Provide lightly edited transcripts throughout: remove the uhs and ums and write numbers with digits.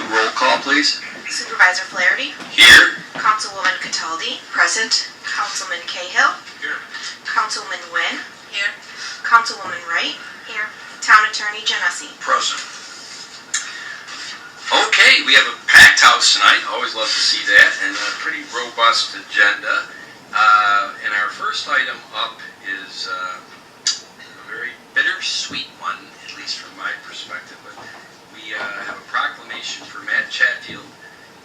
roll call, please. Supervisor Flaherty. Here. Councilwoman Cataldi. Present. Councilman Cahill. Here. Councilman Wynn. Here. Councilwoman Wright. Here. Town Attorney Genesi. Present. Okay, we have a packed house tonight. Always love to see that, and a pretty robust agenda. And our first item up is a very bittersweet one, at least from my perspective. But we have a proclamation for Matt Chatfield,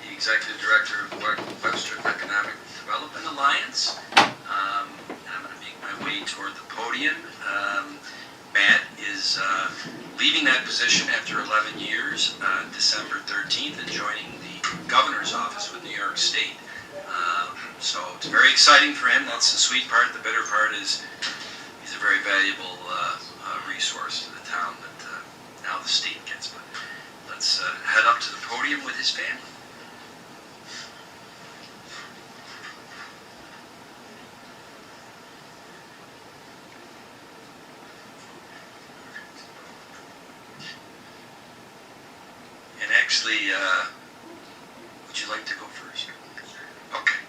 the Executive Director of the Webster Economic Development Alliance. I'm going to make my way toward the podium. Matt is leaving that position after 11 years, December 13th, and joining the governor's office with New York State. So it's very exciting for him. That's the sweet part. The bitter part is he's a very valuable resource to the town that now the state gets. But let's head up to the podium with his family. And actually, would you like to go first? Okay.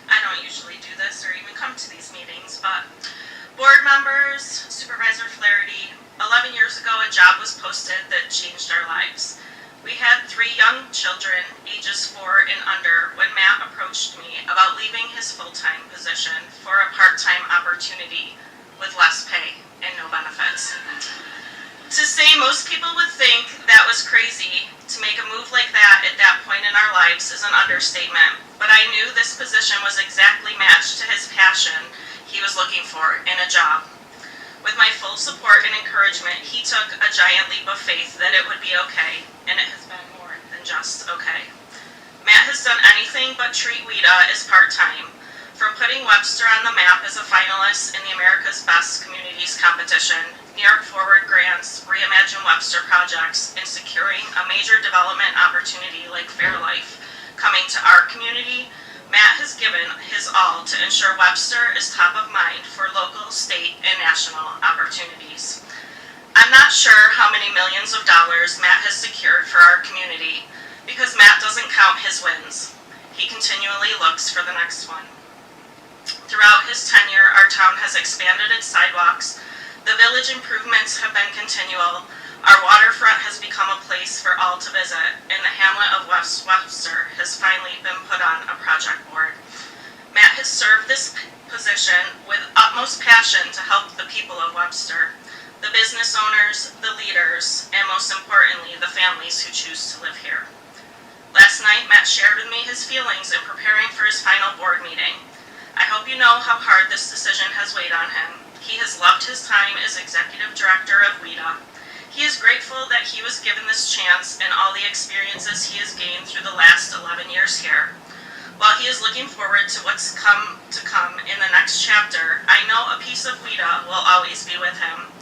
I don't usually do this or even come to these meetings, but board members, Supervisor Flaherty, 11 years ago a job was posted that changed our lives. We had 3 young children, ages 4 and under, when Matt approached me about leaving his full-time position for a part-time opportunity with less pay and no benefits. To say most people would think that was crazy to make a move like that at that point in our lives is an understatement, but I knew this position was exactly matched to his passion he was looking for in a job. With my full support and encouragement, he took a giant leap of faith that it would be okay, and it has been more than just okay. Matt has done anything but treat WIDA as part-time, from putting Webster on the map as a finalist in the America's Best Communities competition, New York Forward grants, Reimagine Webster projects, and securing a major development opportunity like Fairlife coming to our community. Matt has given his all to ensure Webster is top of mind for local, state, and national opportunities. I'm not sure how many millions of dollars Matt has secured for our community, because Matt doesn't count his wins. He continually looks for the next one. Throughout his tenure, our town has expanded its sidewalks, the village improvements have been continual, our waterfront has become a place for all to visit, and the hamlet of Webster has finally been put on a project board. Matt has served this position with utmost passion to help the people of Webster, the business owners, the leaders, and most importantly, the families who choose to live here. Last night, Matt shared with me his feelings in preparing for his final board meeting. I hope you know how hard this decision has weighed on him. He has loved his time as Executive Director of WIDA. He is grateful that he was given this chance and all the experiences he has gained through the last 11 years here. While he is looking forward to what's come in the next chapter, I know a piece of WIDA will always be with him.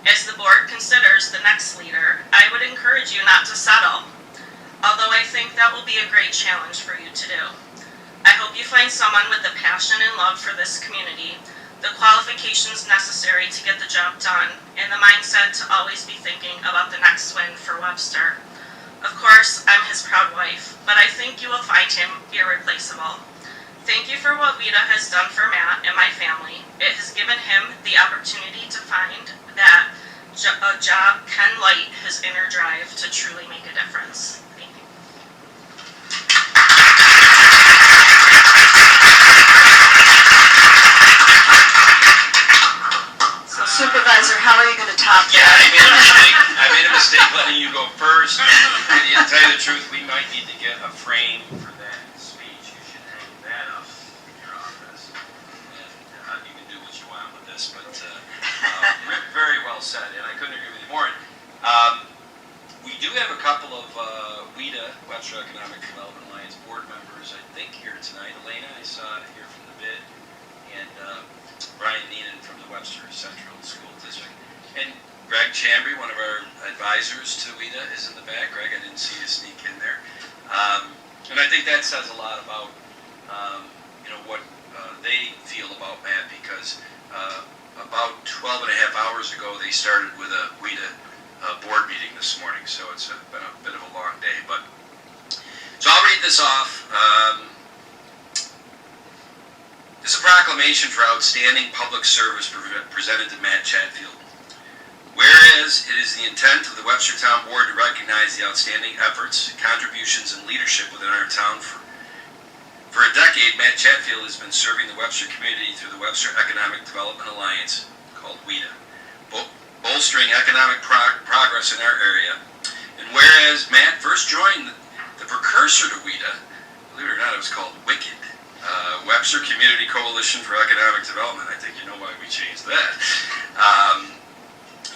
As the board considers the next leader, I would encourage you not to settle, although I think that will be a great challenge for you to do. I hope you find someone with the passion and love for this community, the qualifications necessary to get the job done, and the mindset to always be thinking about the next win for Webster. Of course, I'm his proud wife, but I think you will find him irreplaceable. Thank you for what WIDA has done for Matt and my family. It has given him the opportunity to find that a job can light his inner drive to truly make a difference. Thank you. Supervisor, how are you going to top that? Yeah, I made a mistake letting you go first. And to tell you the truth, we might need to get a frame for that speech. You should hang that up in your office. And you can do what you want with this, but very well said, and I couldn't agree with you more. We do have a couple of WIDA, Webster Economic Development Alliance board members, I think, here tonight. Elena, I saw here from the bid, and Brian Neenan from the Webster Central School District. And Greg Chambry, one of our advisors to WIDA, is in the back. Greg, I didn't see you sneak in there. And I think that says a lot about what they feel about Matt, because about 12 and a half hours ago, they started with a WIDA board meeting this morning, so it's been a bit of a long day. But so I'll read this off. This is a proclamation for outstanding public service presented to Matt Chatfield. Whereas it is the intent of the Webster Town Board to recognize the outstanding efforts, contributions, and leadership within our town. For a decade, Matt Chatfield has been serving the Webster community through the Webster Economic Development Alliance, called WIDA, bolstering economic progress in our area. And whereas Matt first joined the precursor to WIDA, believe it or not, it was called WICKED, Webster Community Coalition for Economic Development. I think you know why we changed that.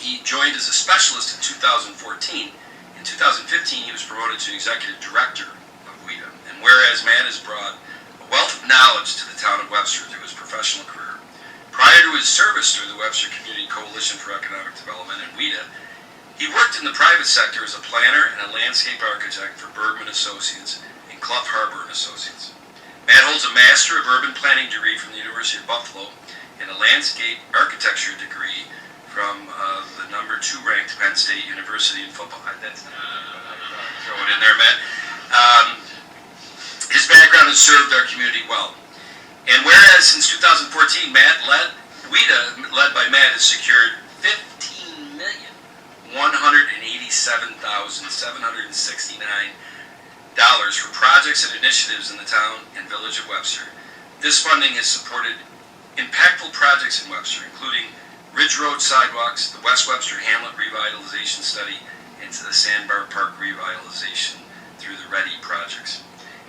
He joined as a specialist in 2014. In 2015, he was promoted to executive director of WIDA. And whereas Matt has brought a wealth of knowledge to the town of Webster through his professional career, prior to his service through the Webster Community Coalition for Economic Development and WIDA, he worked in the private sector as a planner and a landscape architect for Bergman Associates and Clough Harbor and Associates. Matt holds a Master of Urban Planning degree from the University of Buffalo and a landscape architecture degree from the number 2 ranked Penn State University in football. That's not throw it in there, Matt. His background has served our community well. And whereas since 2014, WIDA, led by Matt, has secured $15,187,769 for projects and initiatives in the town and village of Webster. This funding has supported impactful projects in Webster, including Ridge Road sidewalks, the West Webster Hamlet revitalization study, and the Sandbar Park revitalization through the READY projects.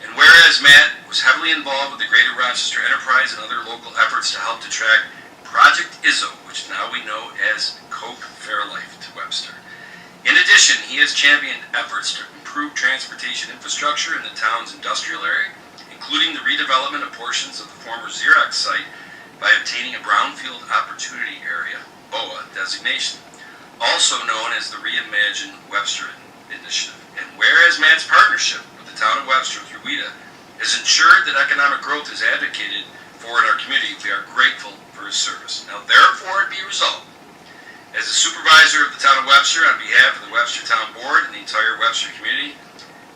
And whereas Matt was heavily involved with the Greater Rochester Enterprise and other local efforts to help to track Project ISO, which now we know as Coke Fairlife to Webster. In addition, he has championed efforts to improve transportation infrastructure in the town's industrial area, including the redevelopment of portions of the former Xerox site by obtaining a Brownfield Opportunity Area, BOA, designation, also known as the Reimagine Webster Initiative. And whereas Matt's partnership with the town of Webster through WIDA has ensured that economic growth is advocated for in our community, we are grateful for his service. Now, therefore, it be resolved, as a supervisor of the town of Webster, on behalf of the Webster Town Board and the entire Webster community,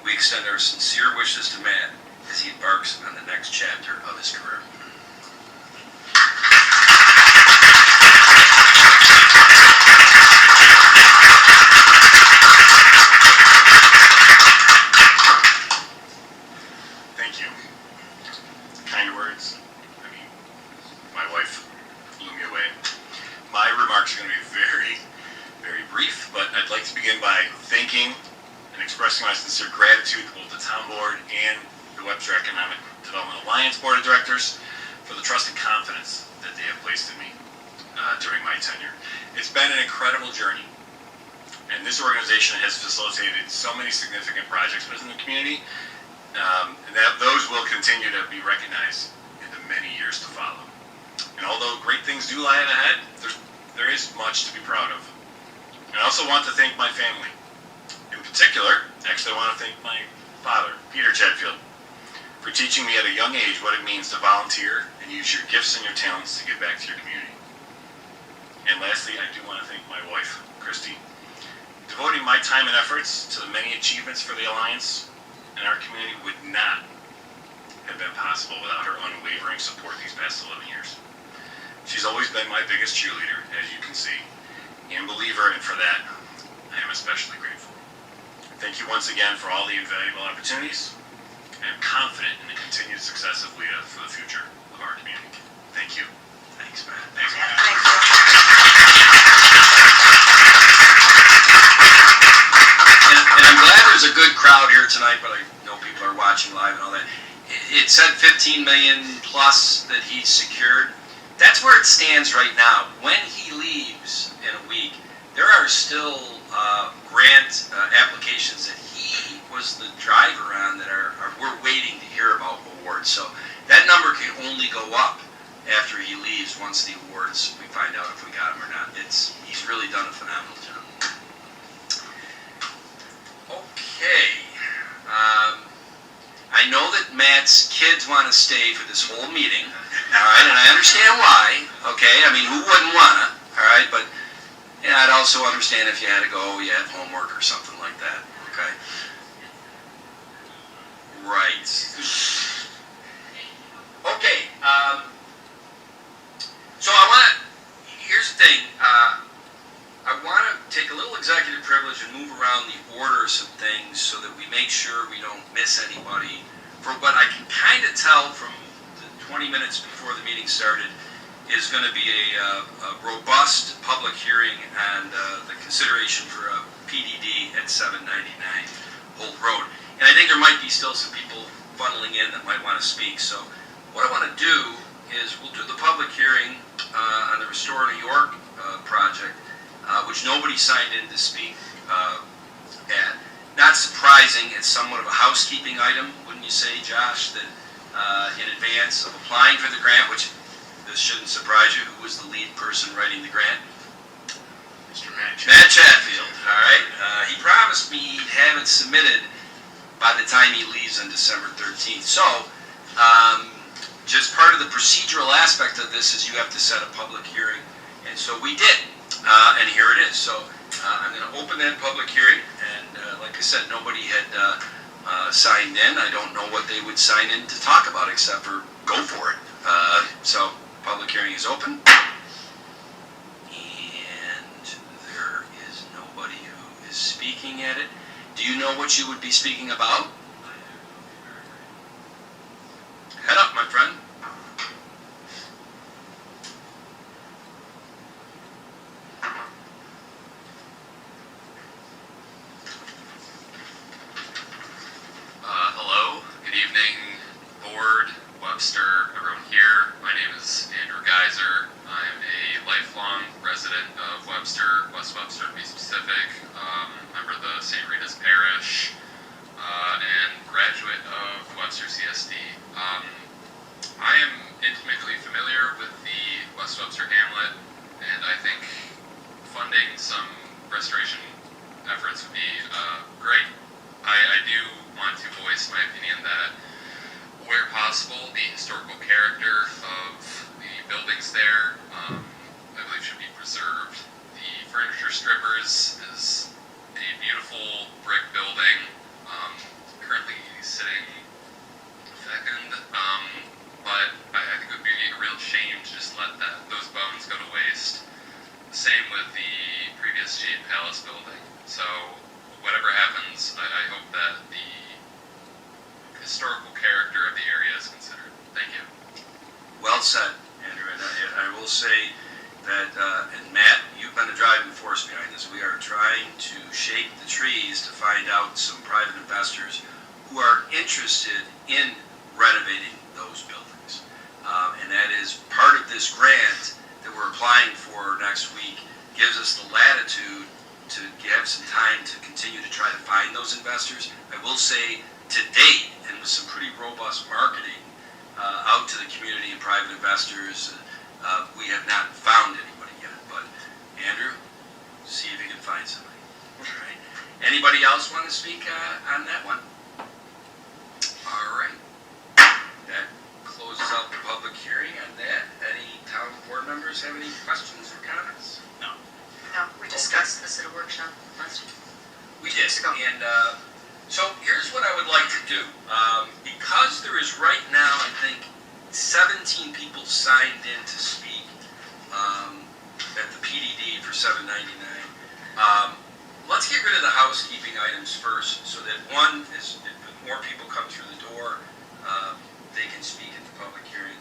we extend our sincere wishes to Matt as he embarks on the next chapter of his career. Thank you. Kind words. I mean, my wife blew me away. My remarks are going to be very, very brief, but I'd like to begin by thanking and expressing my sincere gratitude to both the town board and the Webster Economic Development Alliance Board of Directors for the trust and confidence that they have placed in me during my tenure. It's been an incredible journey, and this organization has facilitated so many significant projects within the community, and that those will continue to be recognized in the many years to follow. And although great things do lie ahead, there is much to be proud of. And I also want to thank my family. In particular, actually I want to thank my father, Peter Chatfield, for teaching me at a young age what it means to volunteer and use your gifts and your talents to give back to your community. And lastly, I do want to thank my wife, Christy. Devoting my time and efforts to the many achievements for the Alliance and our community would not have been possible without her unwavering support these past 11 years. She's always been my biggest cheerleader, as you can see, and believer, and for that, I am especially grateful. Thank you once again for all the invaluable opportunities. I am confident in the continued success of WIDA for the future of our community. Thank you. Thanks, Matt. Thank you. And I'm glad there's a good crowd here tonight, but I know people are watching live and all that. It said 15 million plus that he secured. That's where it stands right now. When he leaves in a week, there are still grant applications that he was the driver on that we're waiting to hear about awards. So that number can only go up after he leaves once the awards, we find out if we got them or not. He's really done a phenomenal job. Okay. I know that Matt's kids want to stay for this whole meeting. All right, and I understand why. Okay, I mean, who wouldn't wanna? All right, but yeah, I'd also understand if you had to go, you had homework or something like that. Okay. Right. Okay. So I want to. Here's the thing. I want to take a little executive privilege and move around the order of some things so that we make sure we don't miss anybody. For what I can kind of tell from the 20 minutes before the meeting started is going to be a robust public hearing and the consideration for a PDD at 799 Holt Road. And I think there might be still some people funneling in that might want to speak. So what I want to do is we'll do the public hearing on the Restore New York project, which nobody signed in to speak at. Not surprising, it's somewhat of a housekeeping item, wouldn't you say, Josh, that in advance of applying for the grant, which this shouldn't surprise you, who was the lead person writing the grant? Mr. Matt. Matt Chatfield, all right. He promised me he'd have it submitted by the time he leaves on December 13th. So, just part of the procedural aspect of this is you have to set a public hearing. And so we did, and here it is. So I'm going to open that public hearing, and like I said, nobody had signed in. I don't know what they would sign in to talk about except for go for it. So public hearing is open. And there is nobody who is speaking at it. Do you know what you would be speaking about? Head up, my friend. Hello, good evening, board, Webster, everyone here. My name is Andrew Geiser. I'm a lifelong resident of Webster, West Webster to be specific, member of the St. Rita's Parish, and graduate of Webster CSD. I am intimately familiar with the West Webster hamlet, and I think funding some restoration efforts would be great. I do want to voice my opinion that where possible, the historical character of the buildings there, I believe should be preserved. The Furniture Strippers is a beautiful brick building, currently sitting vacant, but I think it would be a real shame to just let those bones go to waste. Same with the previous Jade Palace building. So whatever happens, I hope that the historical character of the area is considered. Thank you. Well said, Andrew. And I will say that, and Matt, you've been the driving force behind this. We are trying to shake the trees to find out some private investors who are interested in renovating those buildings. And that is part of this grant that we're applying for next week, gives us the latitude to have some time to continue to try to find those investors. I will say, to date, and with some pretty robust marketing out to the community and private investors, we have not found anybody yet. But Andrew, see if you can find somebody. All right. Anybody else want to speak on that one? All right. That closes out the public hearing on that. Any town board members have any questions or comments? No, we discussed this at a workshop last week. We did. Let's go. And so here's what I would like to do. Because there is right now, I think, 17 people signed in to speak at the PDD for $7.99. Let's get rid of the housekeeping items first, so that one is, if more people come through the door, they can speak at the public hearing.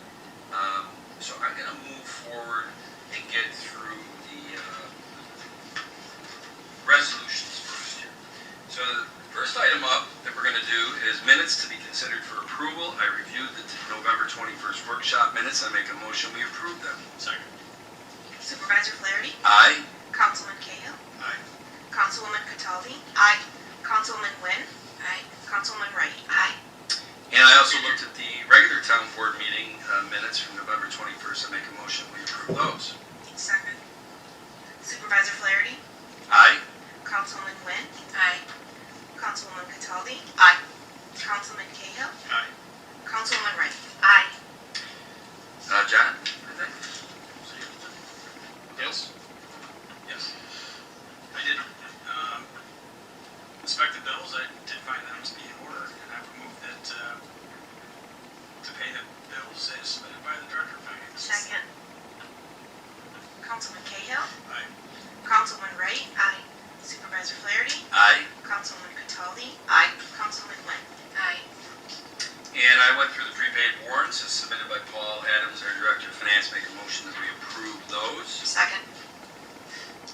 So I'm going to move forward and get through the resolutions first here. So the first item up that we're going to do is minutes to be considered for approval. I reviewed the November 21st workshop minutes. I make a motion we approve them. Second. Supervisor Flaherty? Aye. Councilman Cahill? Aye. Councilwoman Cataldi? Aye. Councilman Wynn? Aye. Councilman Wright? Aye. And I also looked at the regular town board meeting minutes from November 21st. I make a motion we approve those. Second. Supervisor Flaherty? Aye. Councilman Wynn? Aye. Councilwoman Cataldi? Aye. Councilman Cahill? Aye. Councilwoman Wright? Aye. I went through the prepaid warrants as submitted by Paul Adams, our Director of Finance. Make a motion that we approve those. Second.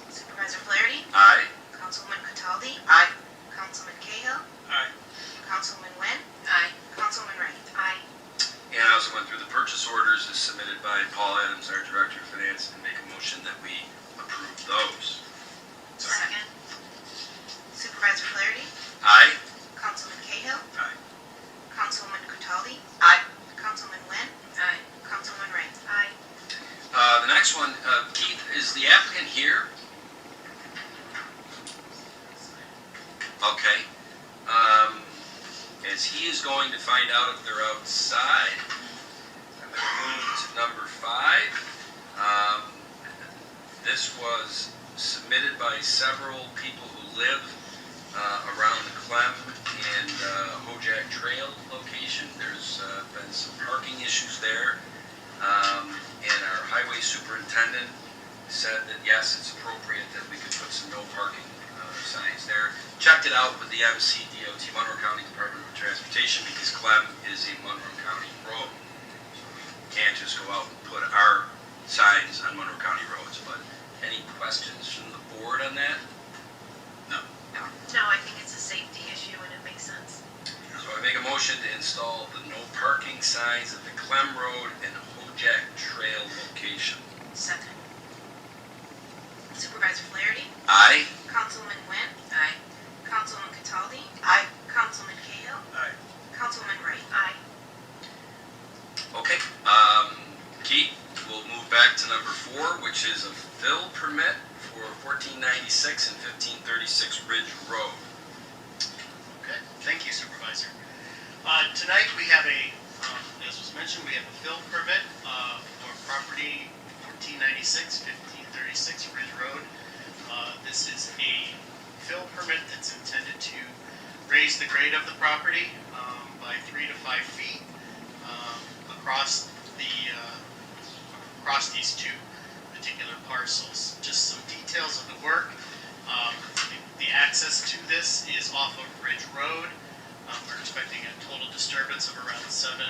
Supervisor Flaherty? Aye. Councilwoman Cataldi? Aye. Councilman Cahill? Aye. Councilman Wynn? Aye. Councilman Wright? Aye. And I also went through the purchase orders as submitted by Paul Adams, our Director of Finance, and make a motion that we approve those. Second. Supervisor Flaherty? Aye. Councilman Cahill? Aye. Councilwoman Cataldi? Aye. Councilman Wynn? Aye. Councilman Wright? Aye. The next one, Keith, is the applicant here? Okay. As he is going to find out if they're outside, I'm going to move to number 5. This was submitted by several people who live around the Clem and Hojack Trail location. There's been some parking issues there, and our highway superintendent said that yes, it's appropriate that we could put some no parking signs there. Checked it out with the MCDOT, Monroe County Department of Transportation, because Clem is a Monroe County road. So we can't just go out and put our signs on Monroe County roads. But any questions from the board on that? No, I think it's a safety issue and it makes sense. So I make a motion to install the no parking signs at the Clem Road and Hojack Trail location. Second. Supervisor Flaherty? Aye. Councilman Wynn? Aye. Councilwoman Cataldi? Aye. Councilman Cahill? Aye. Councilman Wright? Aye. Okay. Keith, we'll move back to number 4, which is a fill permit for 1496 and 1536 Ridge Road. Okay, thank you, Supervisor. Tonight we have as was mentioned, we have a fill permit for property 1496, 1536 Ridge Road. This is a fill permit that's intended to raise the grade of the property by 3 to 5 feet across these two particular parcels. Just some details of the work. The access to this is off of Ridge Road. We're expecting a total disturbance of around 7.4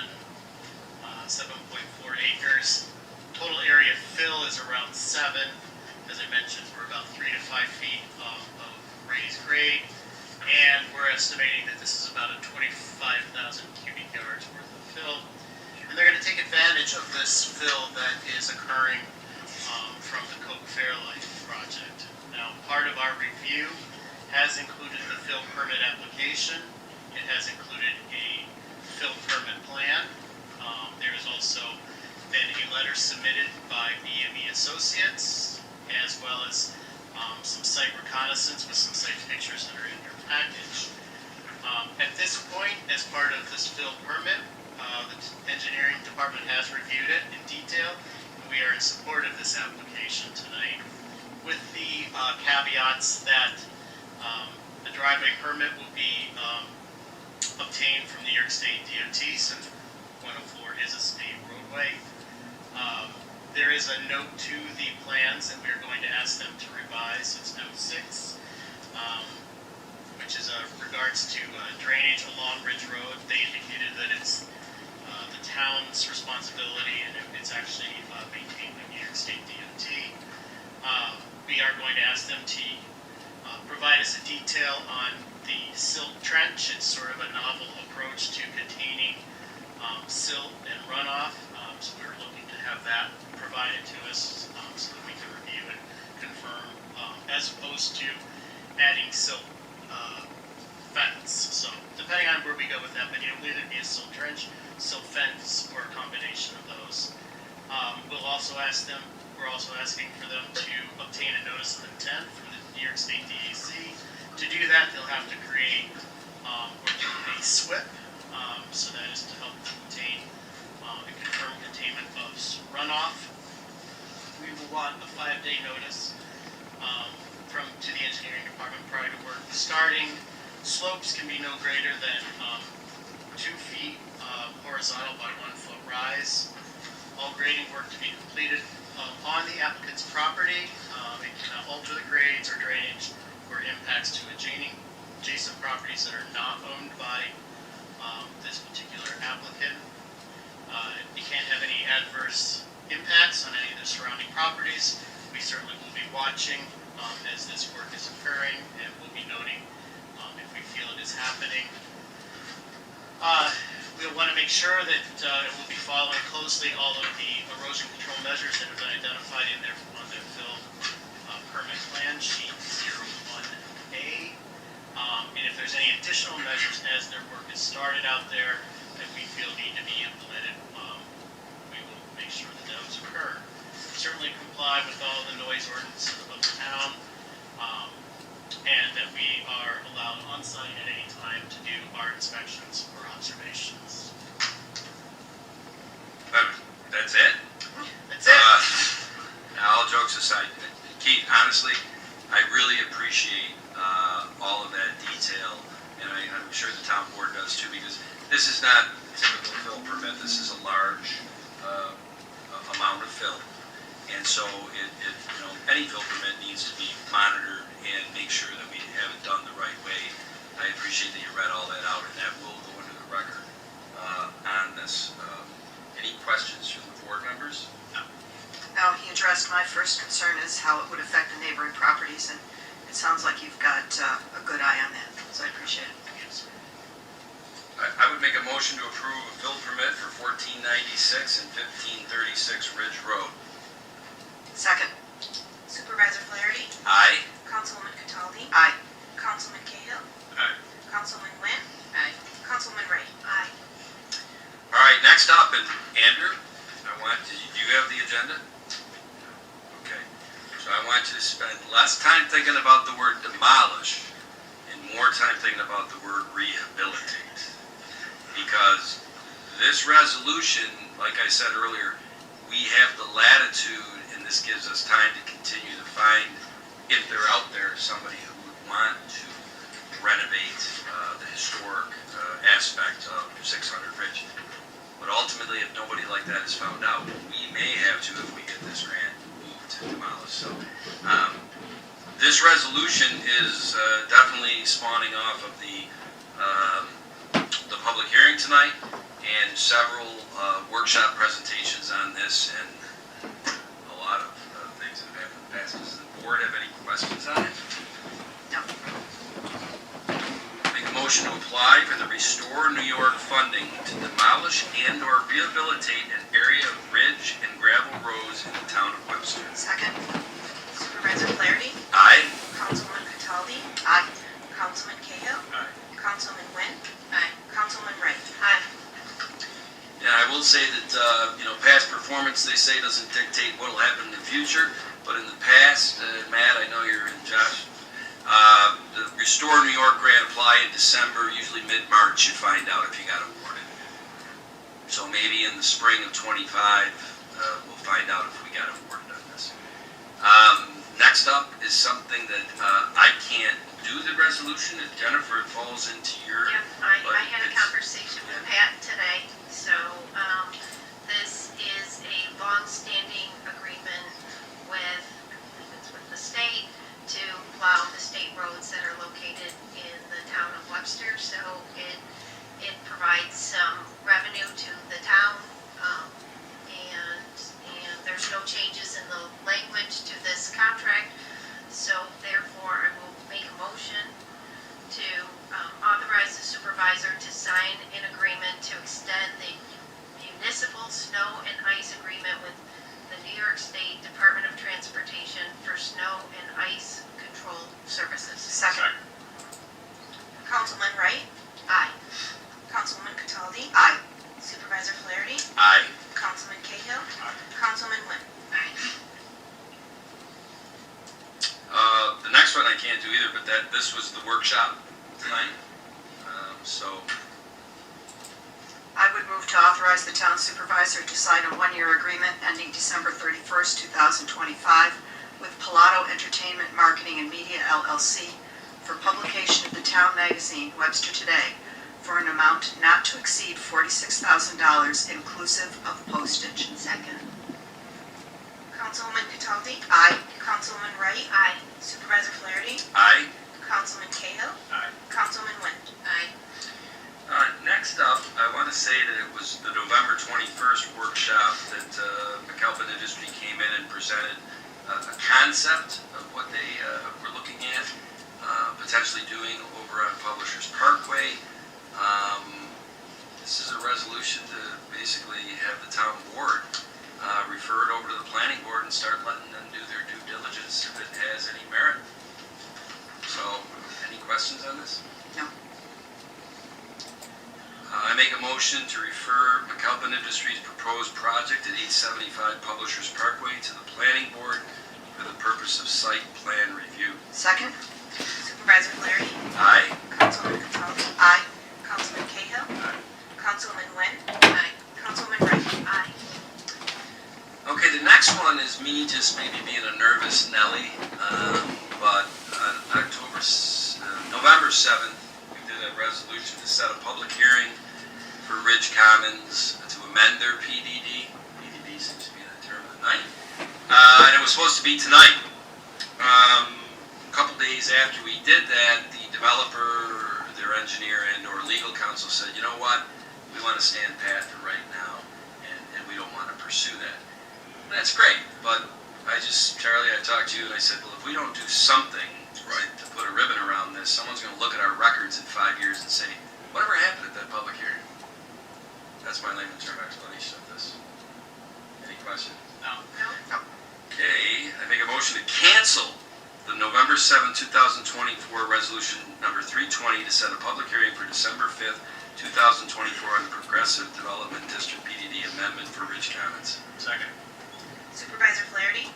acres. Total area fill is around 7. As I mentioned, we're about 3 to 5 feet of raised grade, and we're estimating that this is about a 25,000 cubic yards worth of fill. And they're going to take advantage of this fill that is occurring from the Coke Fairlife project. Now, part of our review has included the fill permit application. It has included a fill permit plan. There has also been a letter submitted by BME Associates, as well as some site reconnaissance with some site pictures that are in your package. At this point, as part of this fill permit, the engineering department has reviewed it in detail. We are in support of this application tonight, with the caveats that the driveway permit will be obtained from New York State DOT, since 104 is a state roadway. There is a note to the plans that we are going to ask them to revise. It's note 6, which is regards to drainage along Ridge Road. They indicated that it's the town's responsibility, and it's actually maintained by New York State DOT. We are going to ask them to provide us a detail on the silt trench. It's sort of a novel approach to containing silt and runoff, so we're looking to have that provided to us so that we can review and confirm, as opposed to adding silt fence. So depending on where we go with that, but it'll either be a silt trench, silt fence, or a combination of those. We're also asking for them to obtain a notice of intent from the New York State DEC. To do that, they'll have to create or do a SWIP, so that is to help contain and confirm containment of runoff. We will want a 5-day notice to the engineering department prior to work starting. Slopes can be no greater than 2 feet horizontal by 1 foot rise. All grading work to be completed on the applicant's property. It cannot alter the grades or drainage or impacts to adjacent properties that are not owned by this particular applicant. make sure that it will be following closely all of the erosion control measures that have been identified in their on their fill permit plan sheet 01A. And if there's any additional measures as their work is started out there that we feel need to be implemented, we will make sure that those occur. Certainly comply with all the noise ordinances of the town, and that we are allowed on site at any time to do our inspections or observations. That's it? That's it. Now, all jokes aside, Keith, honestly, I really appreciate all of that detail, and I'm sure the town board does too, because this is not a typical fill permit. This is a large amount of fill, and so any fill permit needs to be monitored and make sure that we have it done the right way. I appreciate that you read all that out, and that will go into the record on this. Any questions from the board members? No, he addressed my first concern is how it would affect the neighboring properties, and it sounds like you've got a good eye on that, so I appreciate it. Yes. I would make a motion to approve a fill permit for 1496 and 1536 Ridge Road. Second. Supervisor Flaherty. Aye. Councilwoman Cataldi. Aye. Councilman Cahill. Aye. Councilman Wynn. Aye. Councilman Wright. Aye. All right, next up, and Andrew, do you have the agenda? Okay. So I want you to spend less time thinking about the word demolish and more time thinking about the word rehabilitate. Because this resolution, like I said earlier, we have the latitude, and this gives us time to continue to find, if they're out there, somebody who would want to renovate the historic aspect of 600 Ridge. But ultimately, if nobody like that is found out, we may have to, if we get this grant, move to demolish. So this resolution is definitely spawning off of the public hearing tonight and several workshop presentations on this and a lot of things that have happened in the past. Does the board have any questions on it? No. Make a motion to apply for the Restore New York funding to demolish and or rehabilitate an area of ridge and gravel roads in the town of Webster. Second. Supervisor Flaherty. Aye. Councilwoman Cataldi. Aye. Councilman Cahill. Aye. Councilman Wynn. Aye. Councilman Wright. Aye. Yeah, I will say that, past performance, they say, doesn't dictate what will happen in the future, but in the past, Matt, I know you're in, Josh, the Restore New York grant apply in December, usually mid-March, you find out if you got awarded. So maybe in the spring of 25, we'll find out if we got awarded on this. Next up is something that I can't do the resolution. Jennifer, it falls into your... Yep, I had a conversation with Pat today, so this is a long-standing agreement with, I believe it's with the state, to plow the state roads that are located in the town of Webster, so it provides some revenue to the town, and there's no changes in the language to this contract, so therefore I will make a motion to authorize the supervisor to sign an agreement to extend the municipal snow and ice agreement with the New York State Department of Transportation for snow and ice control services. Second. Councilman Wright. Aye. Councilwoman Cataldi. Aye. Supervisor Flaherty. Aye. Councilman Cahill. Aye. Councilman Wynn. The next one I can't do either, but this was the workshop tonight. So I would move to authorize the town supervisor to sign a one-year agreement ending December 31st, 2025 with Pilato Entertainment Marketing and Media LLC for publication of the town magazine Webster Today for an amount not to exceed $46,000 inclusive of postage. Second. Councilwoman Cataldi. Aye. Councilman Wright. Aye. Supervisor Flaherty. aye. Councilman Cahill. Aye. Councilman Wynn. Aye. Next up, I want to say that it was the November 21st workshop that McAlpin Industry came in and presented a concept of what they were looking at potentially doing over on Publishers Parkway. This is a resolution resolution to basically have the town board refer it over to the planning board and start letting them do their due diligence if it has any merit. So, any questions on this? No. I make a motion to refer McAlpin Industries' proposed project at 875 Publishers Parkway to the planning board for the purpose of site plan review. Second? Supervisor Flaherty. Aye. Councilwoman Cataldi. Aye. Councilman Cahill. Aye. Councilman Wynn. Aye. Councilman Wright. Aye. Okay, the next one is me just maybe being a nervous Nelly, but on November 7th, we did a resolution to set a public hearing for Ridge Commons to amend their PDD. PDD seems to be the term of the night. And it was supposed to be tonight. A couple days after we did that, the developer, their engineer, and/or legal counsel said, you know what, we want to stand pat for right now, and we don't want to pursue that. That's great, but Charlie, I talked to you and I said, well, if we don't do something right to put a ribbon around this, someone's going to look at our records in 5 years and say, whatever happened at that public hearing? That's my layman term explanation of this. Any questions? No. Okay, I make a motion to cancel the November 7, 2024 resolution number 320 to set a public hearing for December 5th, 2024 on the Progressive Development District PDD amendment for Ridge Commons. Second. Supervisor Flaherty.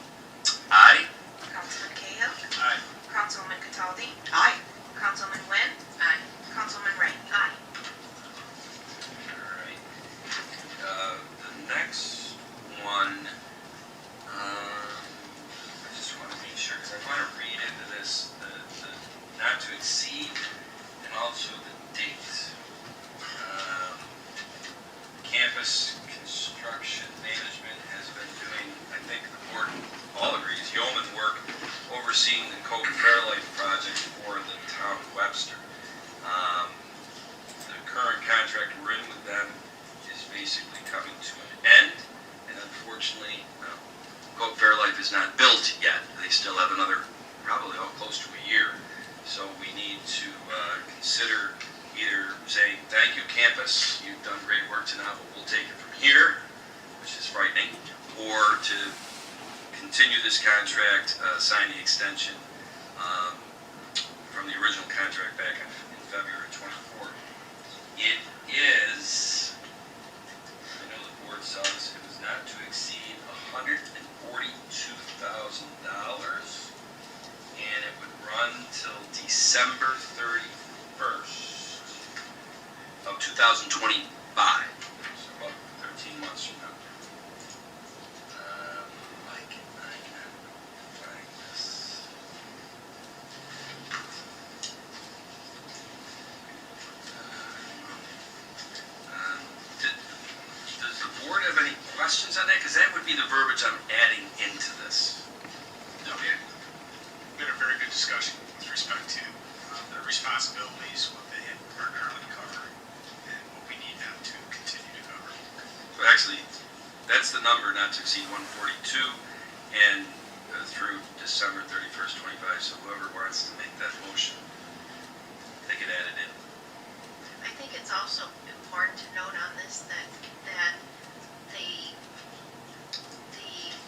Aye. Councilman Cahill. Aye. Councilwoman Cataldi. Aye. Councilman Wynn. Aye. Councilman Wright. Aye. Alright. The next one, I just want to make sure, because I want to read into this, the not to exceed, and also the date. Campus construction management has been doing, I think the board all agrees, yeoman work overseeing the Cove Fairlife project for the town of Webster. The current contract we're in with them is basically coming to an end, and unfortunately, Cove Fairlife is not built yet. They still have another, probably close to a year. So we need to consider either saying, thank you, campus, you've done great work tonight, but we'll take it from here, which is frightening, or to continue this contract, sign the extension from the original contract back in February 24. It is, I know the board saw this, it was not to exceed $142,000, and it would run till December 31st of 2025, so about 13 months from now. Why can I not find this? Does the board have any questions on that? Because that would be the verbiage I'm adding into this. Okay. We had a very good discussion with respect to their responsibilities, what they are currently covering, and what we need them to continue to cover. So actually, that's the number, not to exceed 142, and through December 31st, 25. So whoever wants to make that motion, they could add it in. I think it's also important to note on this that the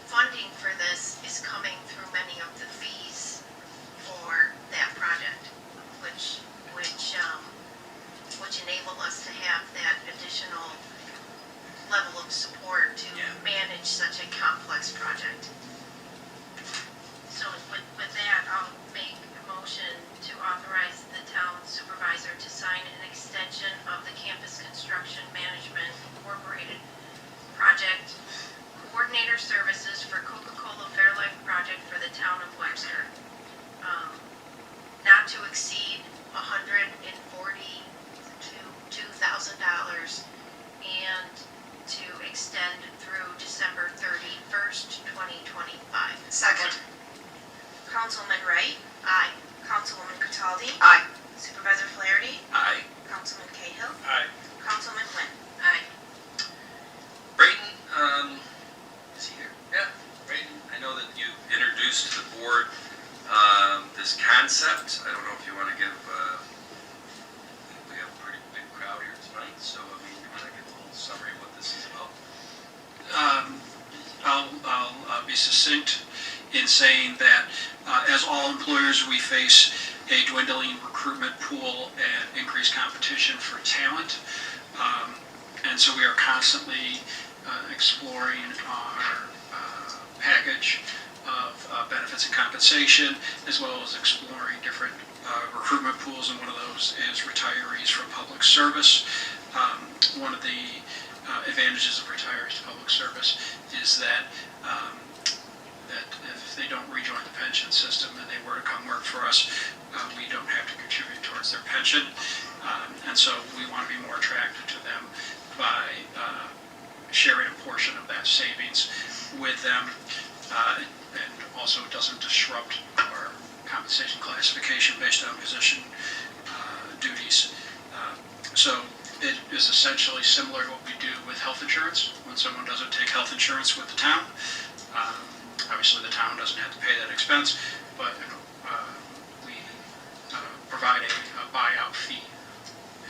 funding for this is coming through many of the fees for that project, which enable us to have that additional level of support to manage such a complex project. So with that, I'll make a motion to authorize the town supervisor succinct in saying that as all employers, we face a dwindling recruitment pool and increased competition for talent. And so we are constantly exploring our package of benefits and compensation, as well as exploring different recruitment pools, and one of those is retirees from public service. One of the advantages of retirees to public service is that that if they don't rejoin the pension system and they were to come work for us, we don't have to contribute towards their pension. And so we want to be more attractive to them by sharing a portion of that savings with them. And also it doesn't disrupt our compensation classification based on position duties. So it is essentially similar to what we do with health insurance. When someone doesn't take health insurance with the town, obviously the town doesn't have to pay that expense, but we provide a buyout fee,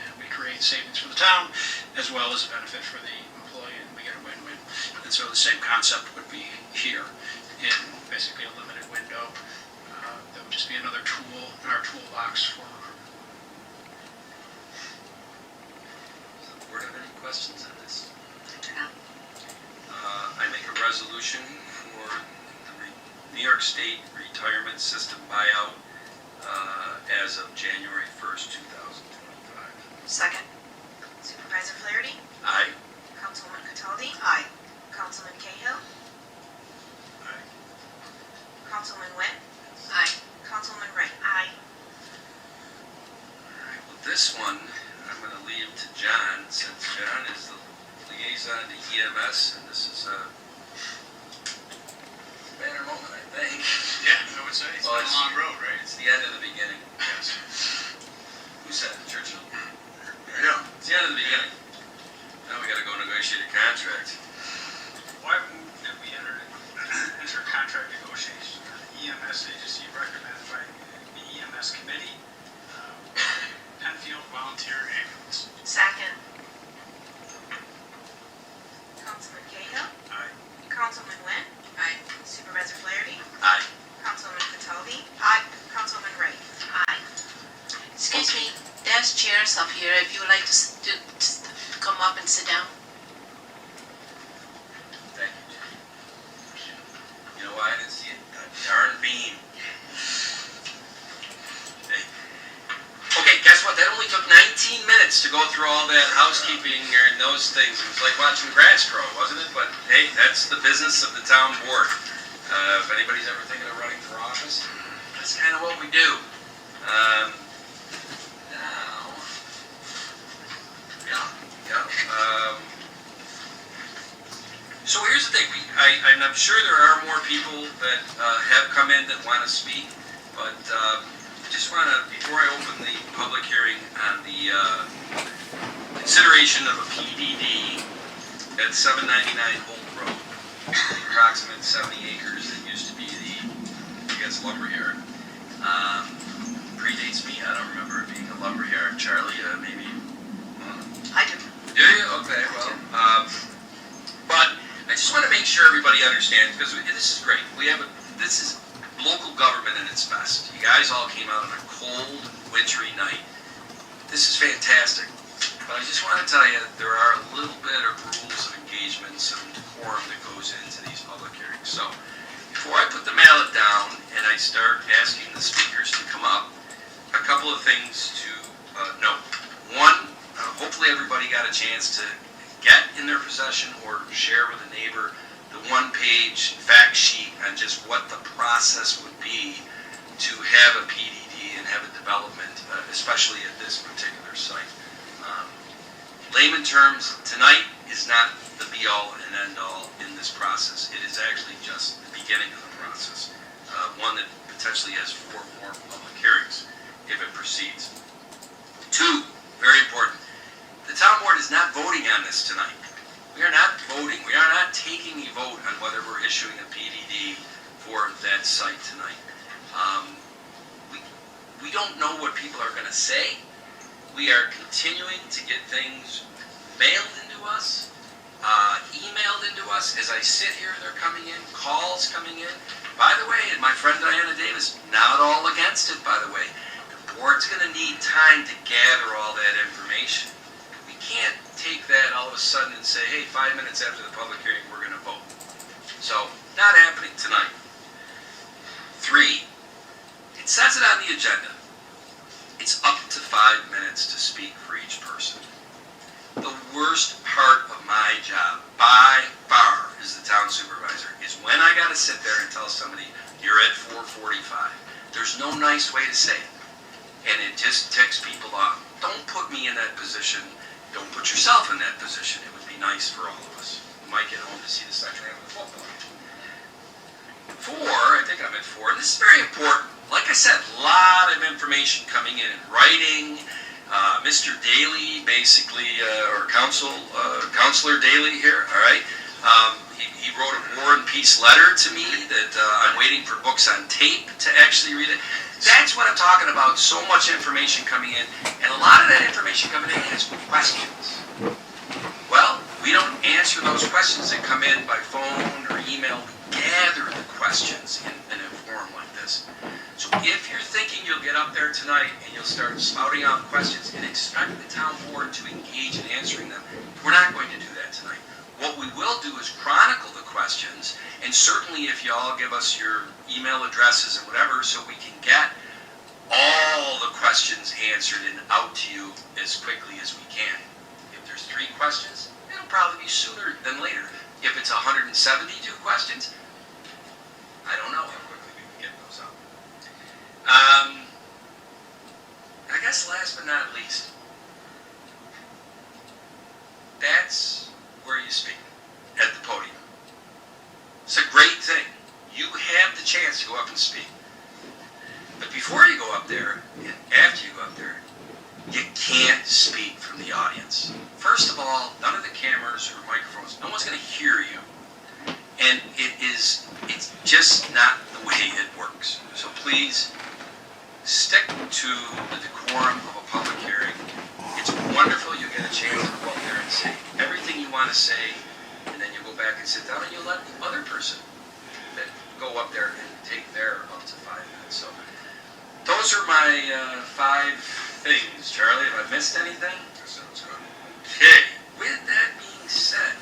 and we create savings for the town as well as a benefit for the employee, and we get a win-win. And so the same concept would be here in basically a limited window. That would just be another tool in our toolbox for recruitment. Does the board have any questions on this? I make a resolution for the New York State Retirement System buyout as of January 1st, 2025. Second. Supervisor Flaherty? Aye. Councilwoman Cataldi? Aye. Councilman Cahill? Aye. Councilman Wynn? Aye. Councilman Wright? Aye. All right, well, this one I'm going to leave to John, since John is the liaison to EMS, and this is a banner moment, I think. Yeah, I would say it's been a long road, right? It's the end of the beginning. Yes. Who said it? Churchill? Yeah. It's the end of the beginning. Now we got to go negotiate a contract. Why move that we enter contract negotiations for the EMS agency recommended by the EMS committee, Penfield Volunteer Ambulance. Second. Councilman Cahill? Aye. Councilman Wynn? Aye. Supervisor Flaherty? Aye. Councilwoman Cataldi? Aye. Councilman Wright? Aye. Excuse me, there's chairs up here if you would like to come up and sit down. Thank you, Jim. You know why I didn't see it? That darn beam. Hey. Okay, guess what? That only took 19 minutes to go through all that housekeeping and those things. It was like watching grass grow, wasn't it? But hey, that's the business of the town board. If anybody's ever thinking of running for office, that's kind of what we do. Now, yeah. So here's the thing. I'm sure there are more people that have come in that want to speak, but I just want to, before I open the public hearing on the consideration of a PDD at 799 Holt Road, approximate 70 acres that used to be the, I guess, lumberyard. Predates me. I don't remember it being a lumberyard. Charlie, maybe. I do. Do you? Okay. Well, but I just want to make sure everybody understands, because this is great. This is local government at its best. You guys all came out on a cold, wintry night. This is fantastic. But I just want to tell you that there are a little bit of rules of engagement, some decorum that goes into these public hearings. So before I put the mallet down and I start asking the speakers to come up, a couple of things to note. One, hopefully everybody got a chance to get in their possession or share with a neighbor the one-page fact sheet on just what the process would be to have a PDD and have a development, especially at this particular site. Layman terms, tonight is not the be-all and end-all in this process. It is actually just the beginning of the process, one that potentially has 4 more public hearings if it proceeds. 2, very important, the town board is not voting on this tonight. We are not voting. We are not taking a vote on whether we're issuing a PDD for that site tonight. We don't know what people are going to say. We are continuing to get things mailed into us. emailed into us. As I sit here, they're coming in, calls coming in. By the way, and my friend Diana Davis, not all against it, by the way. The board's going to need time to gather all that information. We can't take that all of a sudden and say, hey, 5 minutes after the public hearing, we're going to vote. So, not happening tonight. 3, it says it on the agenda. It's up to 5 minutes to speak for each person. The worst part of my job, by far, as the town supervisor, is when I got to sit there and tell somebody, you're at 4:45. There's no nice way to say it. And it just ticks people off. Don't put me in that position. Don't put yourself in that position. It would be nice for all of us. We might get home to see the second half of the football. 4, I think I'm at 4, and this is very important. Like I said, a lot of information coming in writing. Mr. Daly, basically, or Counselor Daly here, all right? He wrote a War and Peace letter to me that I'm waiting for books on tape to actually read it. That's what I'm talking about, so much information coming in, and a lot of that information coming in is questions. Well, we don't answer those questions that come in by phone or email. We gather the questions in a forum like this. So if you're thinking you'll get up there tonight and you'll start spouting out questions and expect the town board to engage in answering them, we're not going to do that tonight. What we will do is chronicle the questions, and certainly if you all give us your email addresses and whatever, so we can get all the questions answered and out to you as quickly as we can. If there's 3 questions, it'll probably be sooner than later. If it's 172 questions, I don't know how quickly we can get those out. I guess last but not least, that's where you speak, at the podium. It's a great thing. You have the chance to go up and speak. But before you go up there, and after you go up there, you can't speak from the audience. First of all, none of the cameras or microphones, no one's going to hear you. And it's just not the way it works. So please, stick to the decorum of a public hearing. It's wonderful you get a chance to go up there and say everything you want to say, and then you go back and sit down and you let the other person that go up there and take their up to 5 minutes. So those are my 5 things. Charlie, have I missed anything? That sounds good. Okay, with that being said,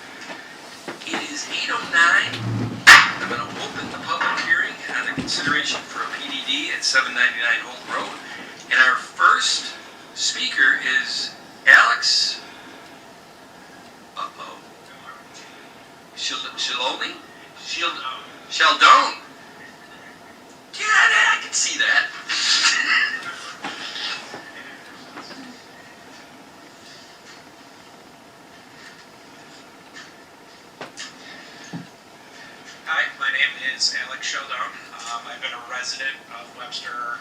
it is 8:09. I'm going to open the public hearing on the consideration for a PDD at 799 Holt Road. And our first speaker is Alex. Shiloni? Sheldon. Yeah, I can see that. Hi, my name is Alex Sheldon. I've been a resident of Webster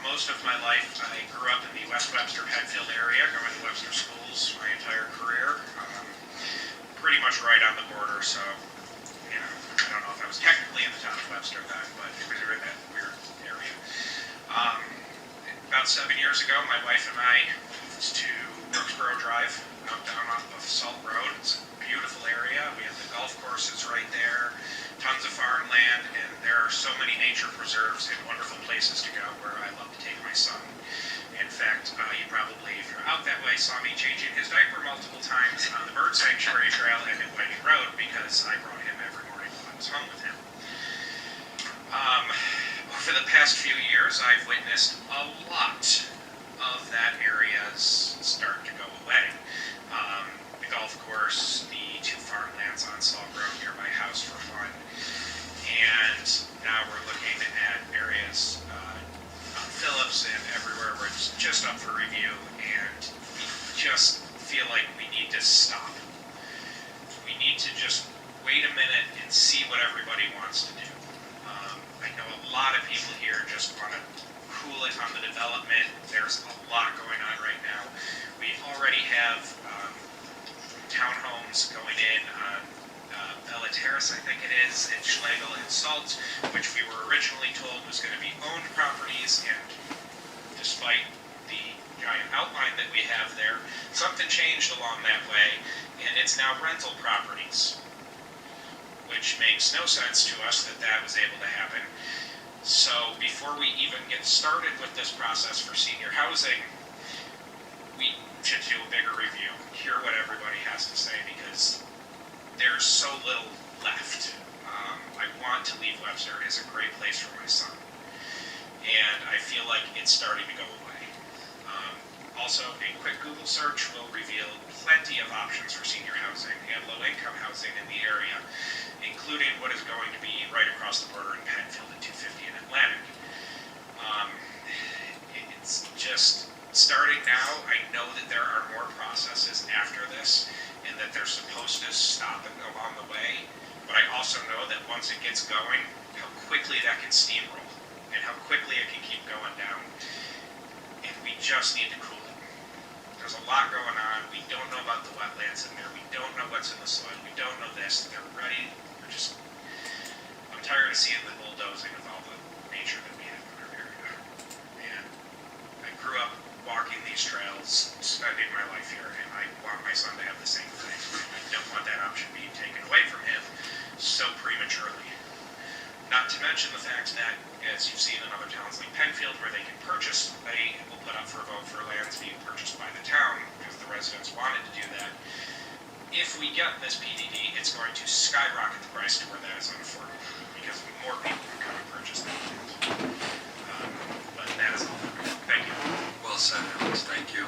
most of my life. I grew up in the West Webster Penfield area, going to Webster schools my entire career. Pretty much right on the border, so, you know, I don't know if I was technically in the town of Webster then, but it was in that weird area. About 7 years ago, my wife and I moved to Brooksboro Drive, down off of Salt Road. It's a beautiful area. We have the golf courses right there, tons of farmland, and there are so many nature preserves and wonderful places to go where I love to take my son. In fact, you probably, if you're out that way, saw me changing his diaper multiple times on the bird sanctuary trail and at Whiting Road because I brought him every morning while I was home with him. Over the past few years, I've witnessed a lot of that area's start to go away. The golf course, the 2 farmlands on Salt Road near my house for fun, and now we're looking at areas on Phillips and everywhere where it's just up for review, and we just feel like we need to stop. We need to just wait a minute and see what everybody wants to do. I know a lot of people here just want to cool it on the development. There's a lot going on right now. We already have townhomes going in on Bella Terrace, I think it is, and Schlegel and Salt, which we were originally told was going to be owned properties, and despite the giant outline that we have there, something changed along that way, and it's now rental properties, which makes no sense to us that that was able to happen. So before we even get started with this process for senior housing, we should do a bigger review, hear what everybody has to say, because there's so little left. I want to leave Webster. It's a great place for my son, and I feel like it's starting to go away. Also, a quick Google search will reveal plenty of options for senior housing and low-income housing in the area, including what is going to be right across the border in Penfield at 250 and Atlantic. It's just starting now. I know that there are more processes after this and that they're supposed to stop and go on the way, but I also know that once it gets going, how quickly that can steamroll and how quickly it can keep going down. And we just need to cool it. There's a lot going on. We don't know about the wetlands in there. We don't know what's in the soil. We don't know this. They're ready. I'm tired of seeing the bulldozing of all the nature that we have in our area. And I grew up walking these trails, spending my life here, and I want my son to have the same thing. I don't want that option being taken away from him so prematurely. Not to mention the fact that, as you've seen in other towns like Penfield, where they can purchase, they will put up for a vote for lands being purchased by the town because the residents wanted to do that. If we get this PDD, it's going to skyrocket the price to where that is unaffordable because more people can come and purchase that land. But that is all. Thank you. Well said, Alex. Thank you.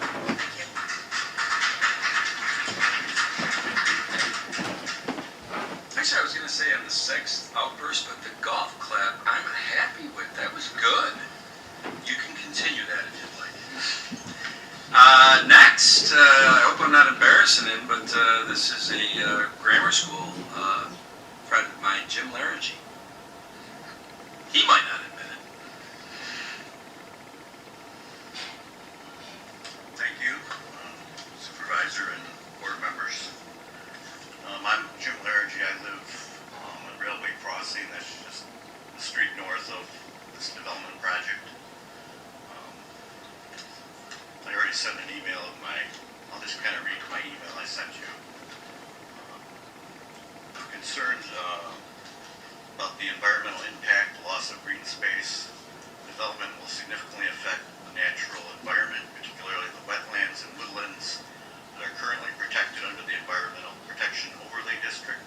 Actually, I was going to say on the sixth outburst, but the golf clap, I'm happy with. That was good. You can continue that if you'd like. Next, I hope I'm not embarrassing him, but this is a grammar school friend of mine, Jim Larragee. He might not admit it. Thank you, Supervisor and board members. I'm Jim Larragee. I live on a railway crossing that's just the street north of this development project. I already sent an email of I'll just kind of read my email I sent you. Concerns about the environmental impact, loss of green space. Development will significantly affect the natural environment, particularly the wetlands and woodlands that are currently protected under the Environmental Protection Overlay District.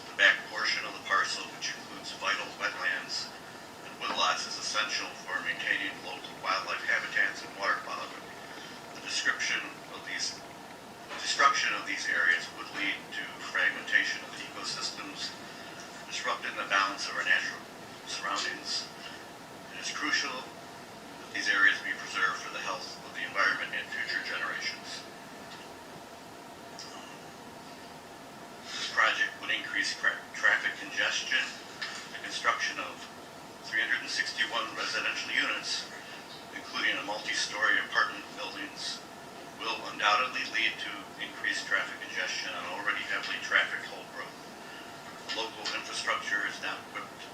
The back portion of the parcel, which includes vital wetlands and woodlots, is essential for maintaining local wildlife habitats and water quality. The destruction of these areas would lead to fragmentation of the ecosystems, disrupting the balance of our natural surroundings. It is crucial that these areas be preserved for the health of the environment and future generations. This project would increase traffic congestion. The construction of 361 residential units, including a multi-story apartment buildings, will undoubtedly lead to increased traffic congestion on already heavily trafficked Holt Road. Local infrastructure is not equipped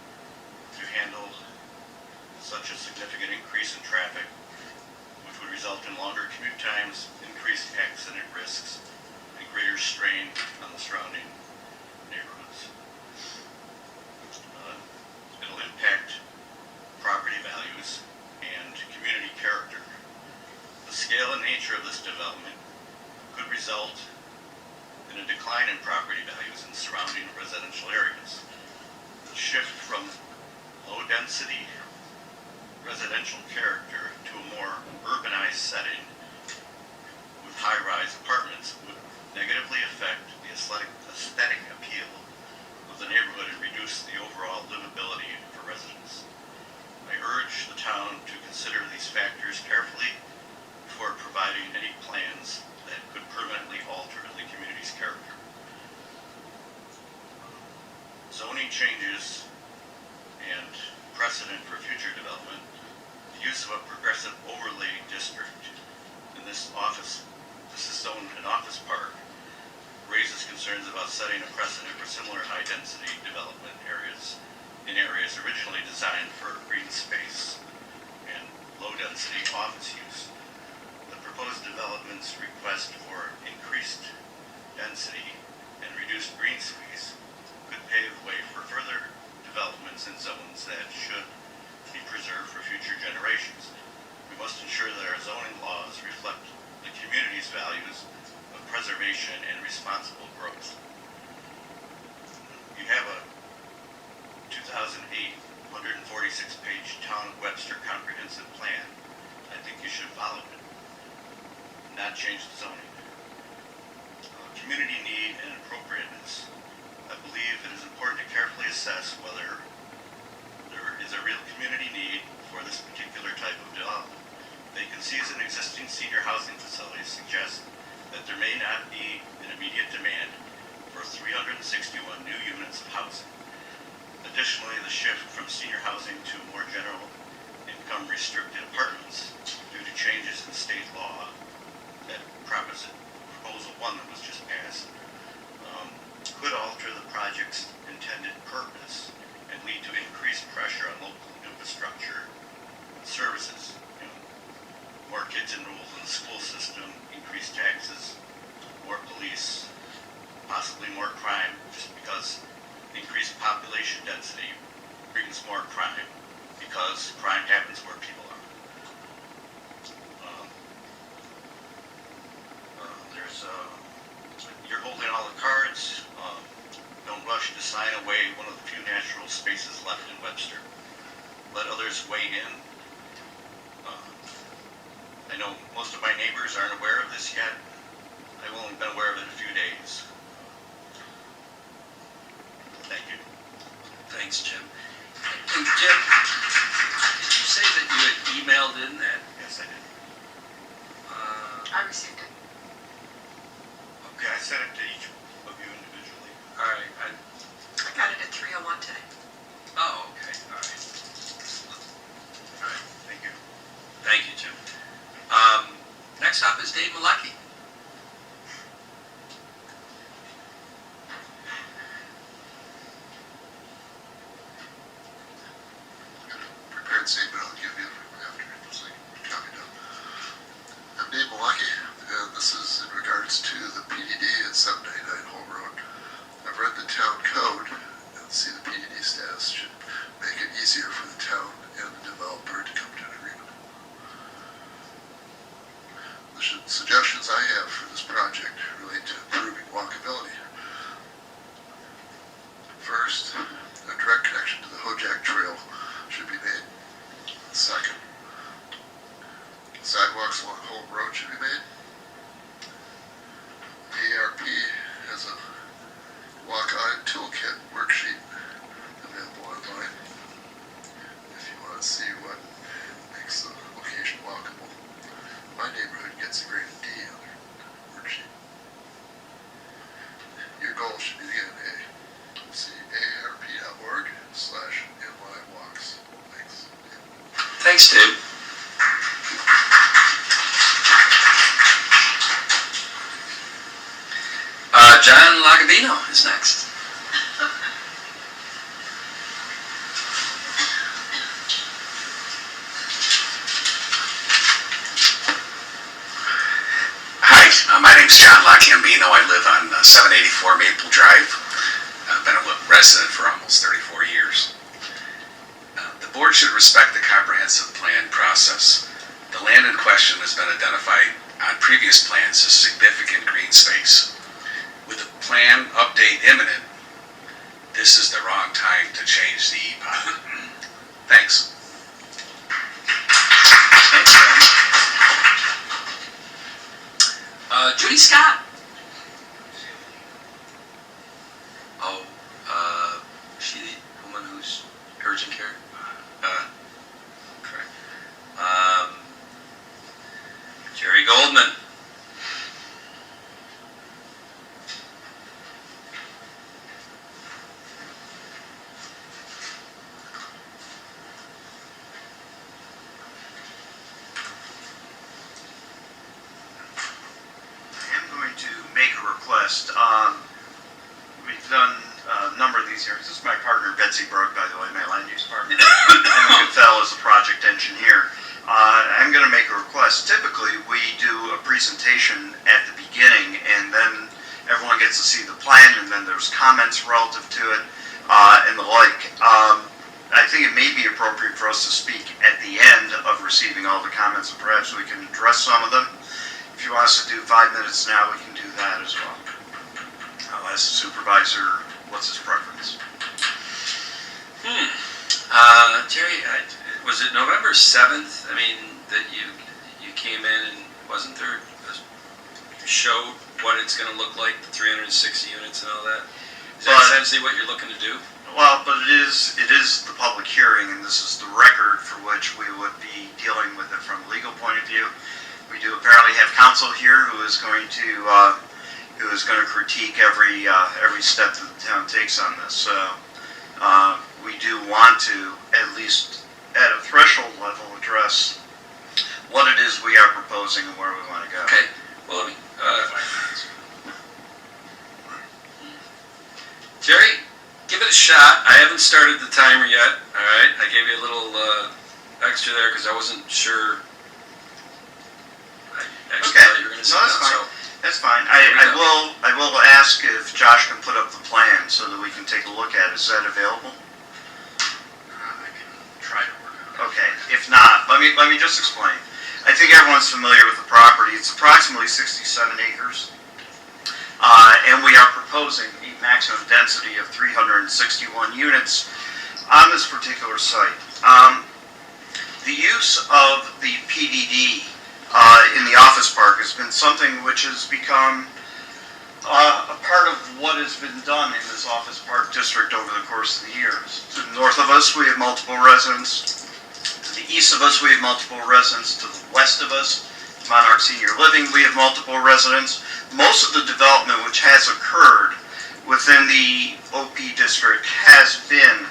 to handle such a significant increase in traffic, which would result in longer commute times, increased accident risks, and greater strain on the surrounding neighborhoods. It'll impact property values and community character. The scale and nature of this development could result in a decline in property values in surrounding residential areas. The shift from low-density residential character to a more urbanized setting with high-rise apartments would negatively affect the aesthetic appeal of the neighborhood and reduce the overall livability for residents. I urge the town to consider these factors carefully before providing any plans that could permanently alter the community's character. Zoning changes and precedent for future development, the use of a progressive overlay district in this is zoned an office park, raises concerns about setting a precedent for similar high-density development areas in areas originally designed for green space and low-density office use. The proposed development's request for increased density responsible growth. You have a 2008 146-page Town of Webster comprehensive plan. I think you should follow it, not change the zoning. Community need and appropriateness. I believe it is important to carefully assess whether there is a real community need for this particular type of development. Vacancies in existing senior housing facilities suggest that there may not be an immediate demand for 361 new units of housing. Additionally, the shift from senior housing to more general income restricted apartments due to changes in state law, that proposal 1 that was just passed, could alter the project's intended purpose and lead to increased pressure on local infrastructure services. More kids enrolled in the school system, increased taxes, more police, possibly more crime, just because increased population density brings more crime, because crime happens where people are. You're holding all the cards. Don't rush to sign away one of the few natural spaces left in Webster. Let others weigh in. I know most of my neighbors aren't aware of this yet. I've only been aware of it a few days. Thank you. Thanks, Jim. And Jim, did you say that you had emailed in that? Yes, I did. I received it. Okay, I sent it to each of you individually. All right. I got it at 3:01 today. Oh, okay. All right. All right, thank you. Thank you, Jim. Next up is Dave Malecki. Prepared statement I'll give you after it's copied up. I'm Dave Malecki, and this is in regards to the PDD at 799 Home Road. I've read the town code and see the PDD status should make it easier for the town and the developer to come to an agreement. The suggestions I have for this project relate to improving walkability. First, a direct connection to the Hojack Trail should be made. Second, sidewalks along Holt Road should be made. ARP has a walk audit toolkit worksheet available online if you want to see what makes the location walkable. My neighborhood gets a grade D on their worksheet. Your goal should be to get an A. See AARP.org/NYWalks. Thanks. Thanks, Dave. John Lagavino is next. Hi, my name's John Lagavino. I live on 784 Maple Drive. I've been a resident for almost 34 years. The board should respect the comprehensive plan process. The land in question has been identified on previous plans as significant green space. With the plan update imminent, this is the wrong time to change the EPOD. Thanks. Judy Scott. Oh, she the woman who's urgent care? Correct. Jerry Goldman. We've done a number of these hearings. This is my partner, Betsy Berg, by the way, my land use partner. And Goodfell is the project engineer. I'm going to make a request. Typically, we do a presentation at the beginning, and then everyone gets to see the plan, and then there's comments relative to it, and the like. I think it may be appropriate for us to speak at the end of receiving all the comments, and perhaps we can address some of them. If you want us to do 5 minutes now, we can do that as well. as supervisor, what's his preference? Jerry, was it November 7th? I mean, that you came in and wasn't there you showed what it's going to look like, the 360 units and all that? Is that essentially what you're looking to do? Well, but it is the public hearing, and this is the record for which we would be dealing with it from a legal point of view. We do apparently have counsel here who is going to critique every step that the town takes on this. So we do want to, at least at a threshold level, address what it is we are proposing and where we want to go. Okay. Well, let me, Jerry, give it a shot. I haven't started the timer yet. All right. I gave you a little extra there because I wasn't sure. I actually thought you were going to say that. That's fine. I will ask if Josh can put up the plan so that we can take a look at it. Is that available? I can try to work on it. Okay. If not, let me just explain. I think everyone's familiar with the property. It's approximately 67 acres. And we are proposing a maximum density of 361 units on this particular site. The use of the PDD in the office park has been something which has become a part of what has been done in this office park district over the course of the years. To the north of us, we have multiple residents. To the east of us, we have multiple residents. To the west of us, Monarch Senior Living, we have multiple residents. Most of the development which has occurred within the OP district has been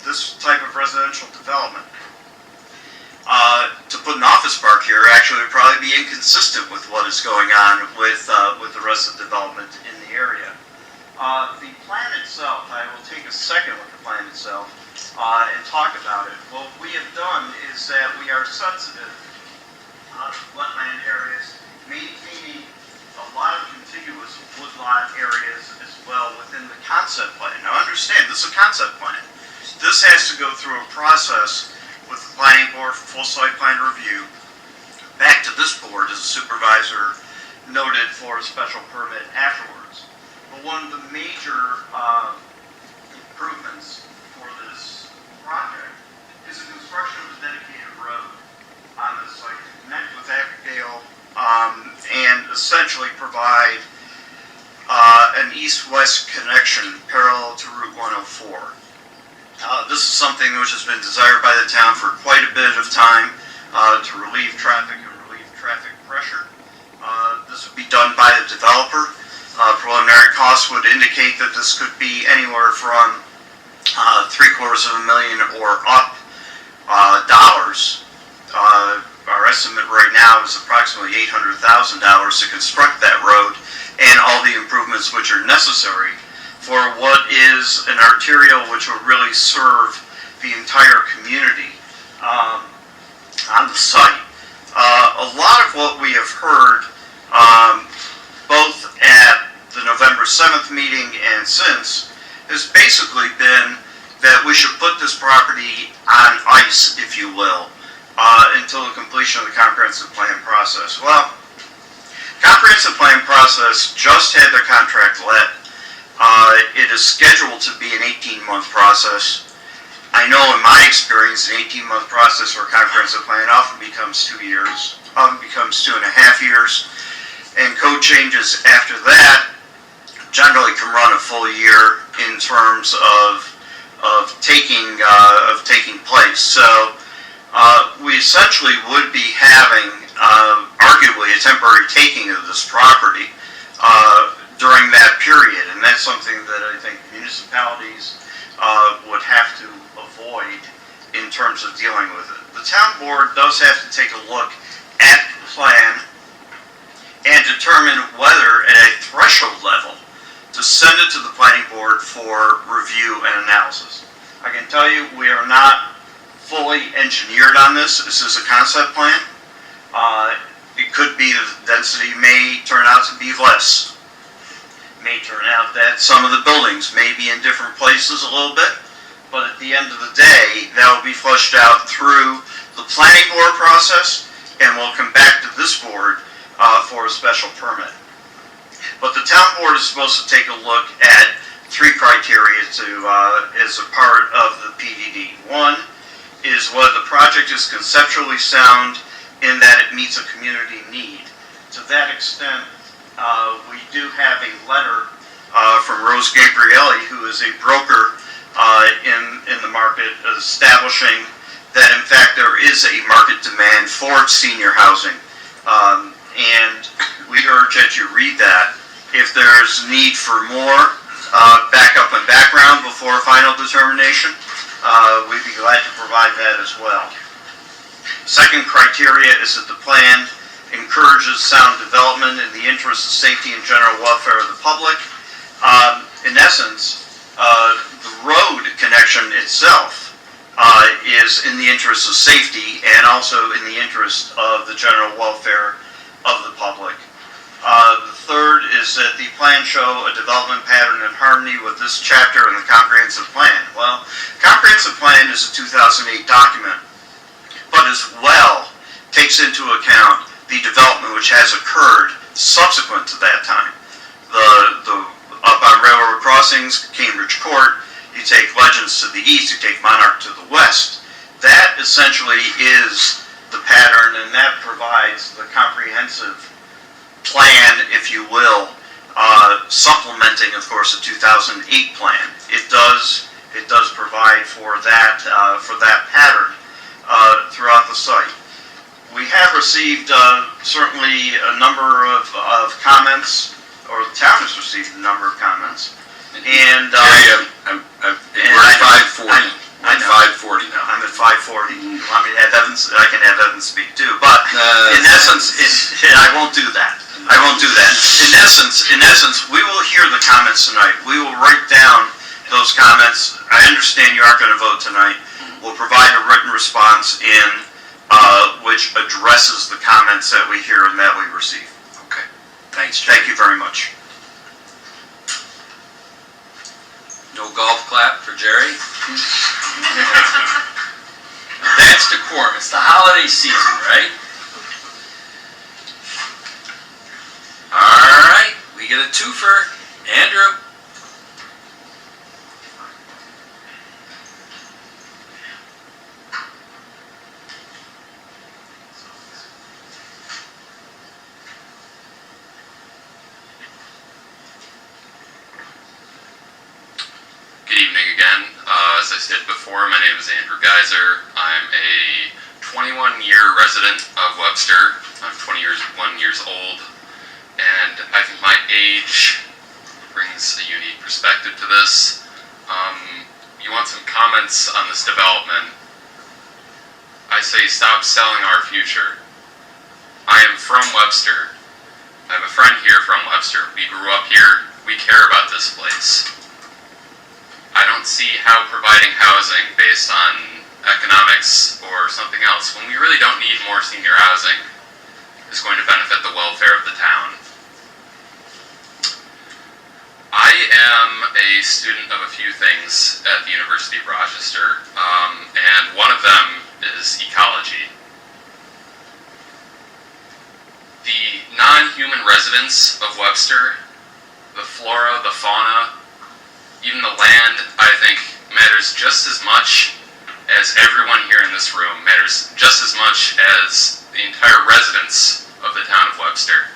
this type of residential development. To put an office park here actually would probably be inconsistent with what is going on with the rest of the development in the area. The plan itself, I will take a second with the plan itself and talk about it. What we have done is that we are sensitive to wetland areas, maintaining a lot of contiguous woodlot areas as well within the concept plan. Now understand, this is a concept plan. This has to go through a process with the planning board for full site plan review, back to this board as a supervisor noted for a special permit afterwards. But one of the major improvements for this project is the construction of a dedicated road on this site to connect with Abigail and essentially provide an east-west connection parallel to Route 104. This is something which has been desired by the town for quite a bit of time to relieve traffic and relieve traffic pressure. This would be done by the developer. Preliminary costs would indicate that this could be anywhere from $750,000 or up dollars. Our estimate right now is approximately $800,000 to construct that road and all the improvements which are necessary for what is an arterial which will really serve the entire community on the site. A lot of what we have heard both at the November 7th meeting and since has basically been that we should put this property on ice, if you will, until the completion of the comprehensive plan process. Well, comprehensive plan process just had their contract let. It is scheduled to be an 18-month process. I know in my experience, an 18-month process for a comprehensive plan often becomes 2 years, often becomes 2.5 years, and code changes after that generally can run a full year in terms of taking place. So we essentially would be having arguably a temporary taking of this property during that period, and that's something that I think municipalities would have to avoid in terms of dealing with it. The town board does have to take a look at the plan and determine whether at a threshold level to send it to the planning board for review and analysis. I can tell you we are not fully engineered on this. This is a concept plan. It could be that the density may turn out to be less. May turn out that some of the buildings may be in different places a little bit, but at the end of the day, that will be flushed out through the planning board process, and we'll come back to this board for a special permit. But the town board is supposed to take a look at 3 criteria as a part of the PDD. One is whether the project is conceptually sound in that it meets a community need. To that extent, we do have a letter from Rose Gabrielli, who is a broker in the market, establishing that in fact there is a market demand for senior housing. And we urge that you read that. If there's need for more backup and background before final determination, we'd be glad to provide that as well. Second criteria is that the plan encourages sound development in the interest of safety and general welfare of the public. In essence, the road connection itself is in the interest of safety and also in the interest of the general welfare of the public. The third is that the plan show a development pattern in harmony with this chapter in the comprehensive plan. Well, comprehensive plan is a 2008 document, but as well takes into account the development which has occurred subsequent to that time. Up on railroad crossings, Cambridge Court, you take Legends to the east, you take Monarch to the west. That essentially is the pattern, and that provides the comprehensive plan, if you will, supplementing, of course, the 2008 plan. It does provide for that pattern throughout the site. We have received certainly a number of comments, or the town has received a number of comments. And we're at 540. I'm at 540 now. I'm at 540. You want me to have Evans? I can have Evans speak too. But in essence, I won't do that. I won't do that. In essence, we will hear the comments tonight. We will write down those comments. I understand you aren't going to vote tonight. We'll provide a written response in which addresses the comments that we hear and that we receive. Okay. Thanks, Jerry. Thank you very much. No golf clap for Jerry? That's decorum. It's the holiday season, right? All right. We get a twofer. Andrew. Good evening again. As I said before, my name is Andrew Geiser. I'm a 21-year resident of Webster. I'm 21 years old, and I think my age brings a unique perspective to this. You want some comments on this development? I say stop selling our future. I am from Webster. I have a friend here from Webster. We grew up here. We care about this place. I don't see how providing housing based on economics or something else, when we really don't need more senior housing, is going to benefit the welfare of the town. I am a student of a few things at the University of Rochester, and one of them is ecology. The non-human residents of Webster, the flora, the fauna, even the land, I think, matters just as much as everyone here in this room, matters just as much as the entire residents of the town of Webster.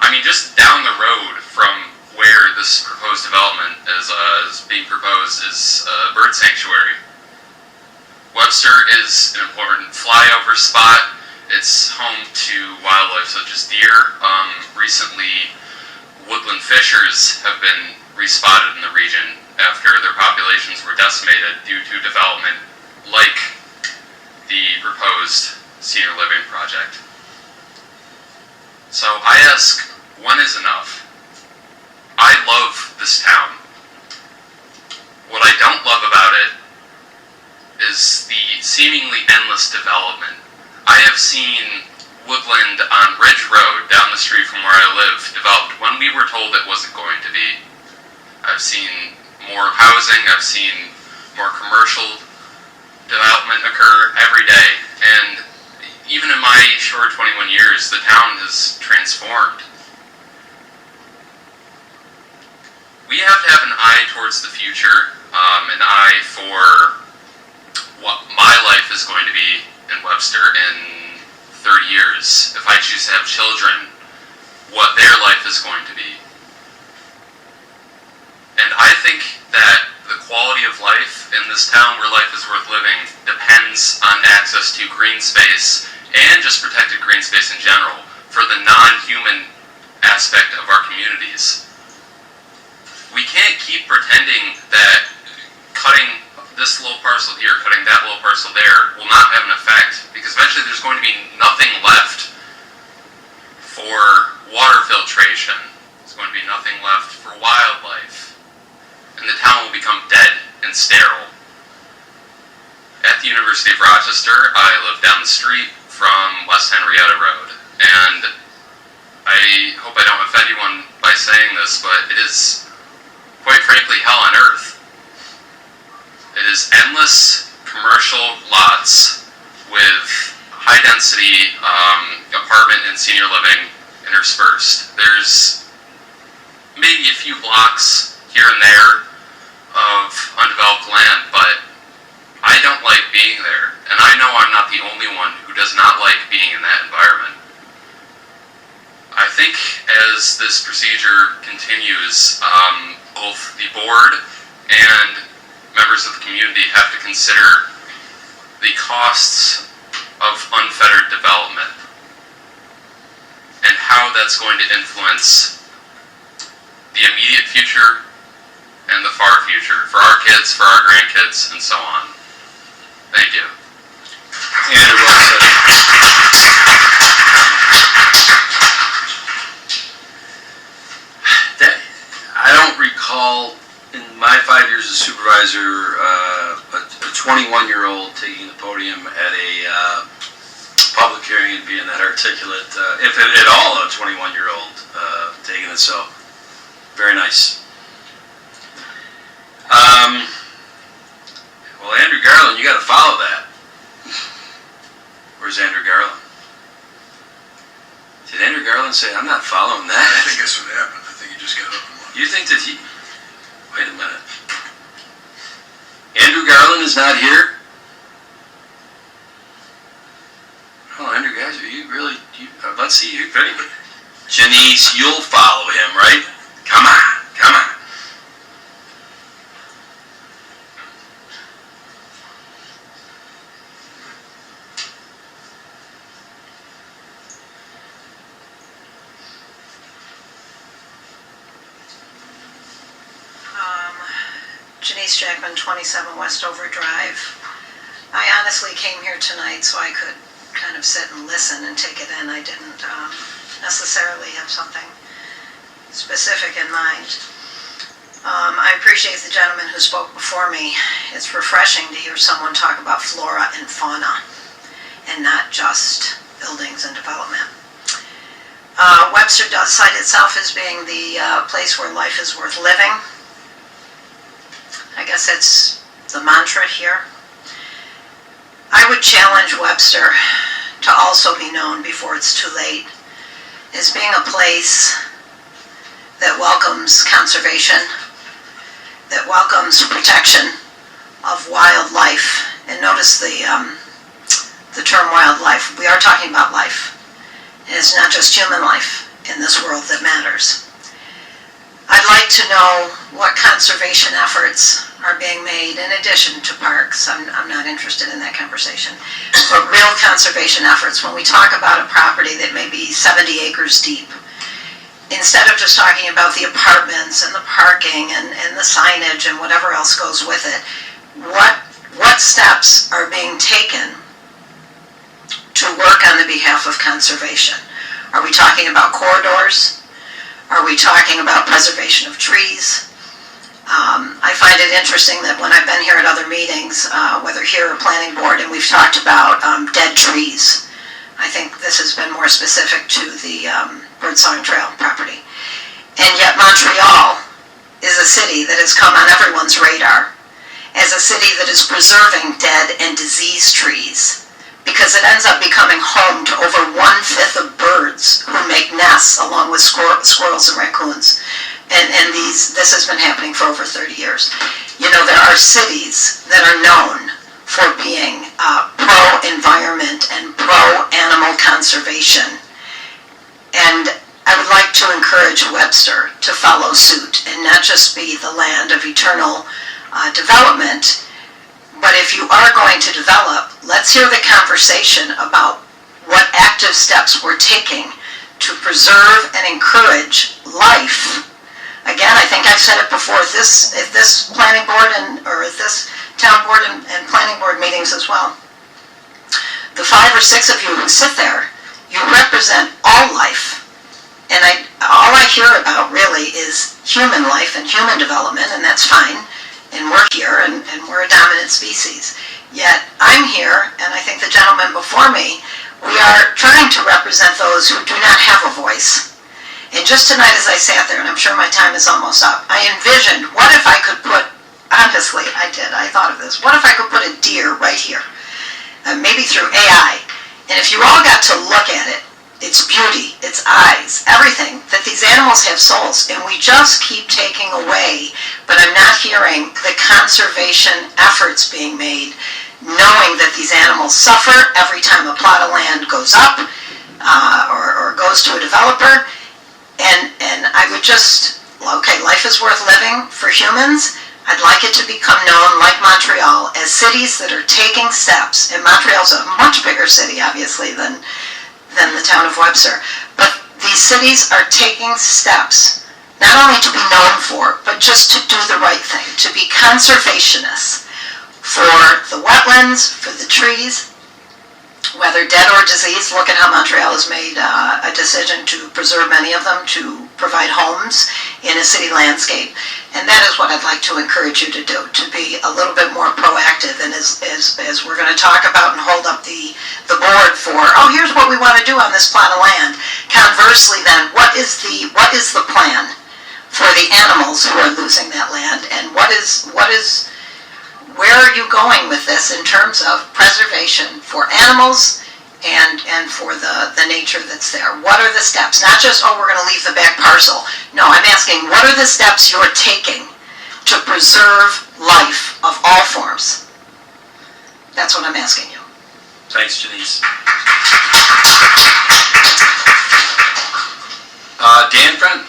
I mean, just down the road from where this proposed development is being proposed is a bird sanctuary. Webster is an important flyover spot. It's home to wildlife such as deer. Recently, woodland fishers have been respotted in the region after their populations were decimated due to development like the proposed senior living project. So I ask, when is enough? I love this town. What I don't love about it is the seemingly endless development. I have seen woodland on Ridge Road down the street from where I live developed when we were told it wasn't going to be. I've seen more housing, I've seen more commercial development occur every day, and even in my short 21 years, the town has transformed. towards the future, an eye for what my life is going to be in Webster in 30 years. If I choose to have children, what their life is going to be. And I think that the quality of life in this town where life is worth living depends on access to green space and just protected green space in general for the non-human aspect of our communities. We can't keep pretending that cutting this little parcel here, cutting that little parcel there will not have an effect, because eventually there's going to be nothing left for water filtration. There's going to be nothing left for wildlife. And the town will become dead and sterile. At the University of Rochester, I live down the street from West Henrietta Road. And I hope I don't offend anyone by saying this, but it is, quite frankly, hell on earth. It is endless commercial lots with high-density apartment and senior living interspersed. There's maybe a few blocks here and there of undeveloped land, but I don't like being there, and I know I'm not the only one who does not like being in that environment. I think as this procedure continues, both the board and members of the community have to consider the costs of unfettered development and how that's going to influence the immediate future and the far future for our kids, for our grandkids, and so on. Thank you. Andrew, well said. I don't recall in my 5 years as supervisor a 21-year-old taking the podium at a public hearing and being that articulate, if at all a 21-year-old taking it, so very nice. Well, Andrew Garland, you got to follow that. Where's Andrew Garland? Did Andrew Garland say, I'm not following that? I think that's what happened. I think he just got up and left. You think that he... Wait a minute. Andrew Garland is not here? Oh, Andrew, guys, are you really... let's see, you ready? Janice, you'll follow him, right? Come on, come on. Janice Jackman, 27 Westover Drive. I honestly came here tonight so I could kind of sit and listen and take it in. I didn't necessarily have something specific in mind. I appreciate the gentleman who spoke before me. It's refreshing to hear someone talk about flora and fauna and not just buildings and development. Webster does cite itself as being the place where life is worth living. I guess that's the mantra here. I would challenge Webster to also be known before it's too late as being a place that welcomes conservation, that welcomes protection of wildlife. And notice the term wildlife. We are talking about life. And it's not just human life in this world that matters. I'd like to know what conservation efforts are being made in addition to parks. I'm not interested in that conversation. But real conservation efforts, when we talk about a property that may be 70 acres deep, instead of just talking about the apartments and the parking and the signage and whatever else goes with it, what steps are being taken to work on the behalf of conservation? Are we talking about corridors? Are we talking about preservation of trees? I find it interesting that when I've been here at other meetings, whether here or planning board, and we've talked about dead trees, I think this has been more specific to the Birdsong Trail property. And yet Montreal is a city that has come on everyone's radar as a city that is preserving dead and diseased trees, because it ends up becoming home to over 1/5 of birds who make nests along with squirrels and raccoons. and this has been happening for over 30 years. You know, there are cities that are known for being pro-environment and pro-animal conservation. And I would like to encourage Webster to follow suit and not just be the land of eternal development, but if you are going to develop, let's hear the conversation about what active steps we're taking to preserve and encourage life. Again, I think I've said it before, if this planning board or this town board and planning board meetings as well, the 5 or 6 of you who sit there, you represent all life. And all I hear about really is human life and human development, and that's fine. And we're here, and we're a dominant species. Yet I'm here, and I think the gentleman before me, we are trying to represent those who do not have a voice. And just tonight as I sat there, and I'm sure my time is almost up, I envisioned, what if I could put, honestly, I thought of this, what if I could put a deer right here, maybe through AI, and if you all got to look at it, its beauty, its eyes, everything, that these animals have souls, and we just keep taking away, but I'm not hearing the conservation efforts being made, knowing that these animals suffer every time a plot of land goes up or goes to a developer. And I would just, okay, life is worth living for humans. I'd like it to become known, like Montreal, as cities that are taking steps. And Montreal's a much bigger city, obviously, than the town of Webster. But these cities are taking steps, not only to be known for, but just to do the right thing, to be conservationists for the wetlands, for the trees, whether dead or diseased. Look at how Montreal has made a decision to preserve many of them, to provide homes in a city landscape. And that is what I'd like to encourage you to do, to be a little bit more proactive. And as we're going to talk about and hold up the board for, oh, here's what we want to do on this plot of land. Conversely then, what is the plan for the animals who are losing that land? And where are you going with this in terms of preservation for animals and for the nature that's there? What are the steps? Not just, oh, we're going to leave the back parcel. No, I'm asking, what are the steps you're taking to preserve life of all forms? That's what I'm asking you. Thanks, Janice. Dan Friend.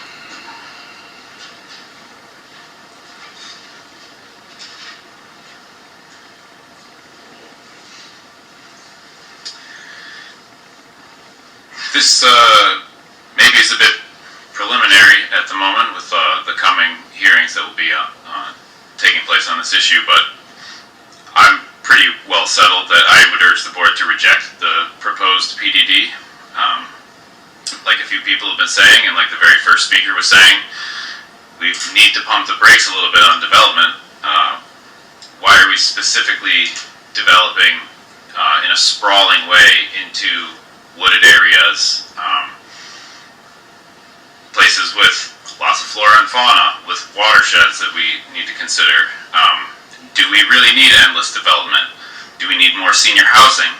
This maybe is a bit preliminary at the moment with the coming hearings that will be taking place on this issue, but I'm pretty well settled that I would urge the board to reject the proposed PDD. Like a few people have been saying, and like the very first speaker was saying, we need to pump the brakes a little bit on development. Why are we specifically developing in a sprawling way into wooded areas, places with lots of flora and fauna, with watersheds that we need to consider? Do we really need endless development? Do we need more senior housing?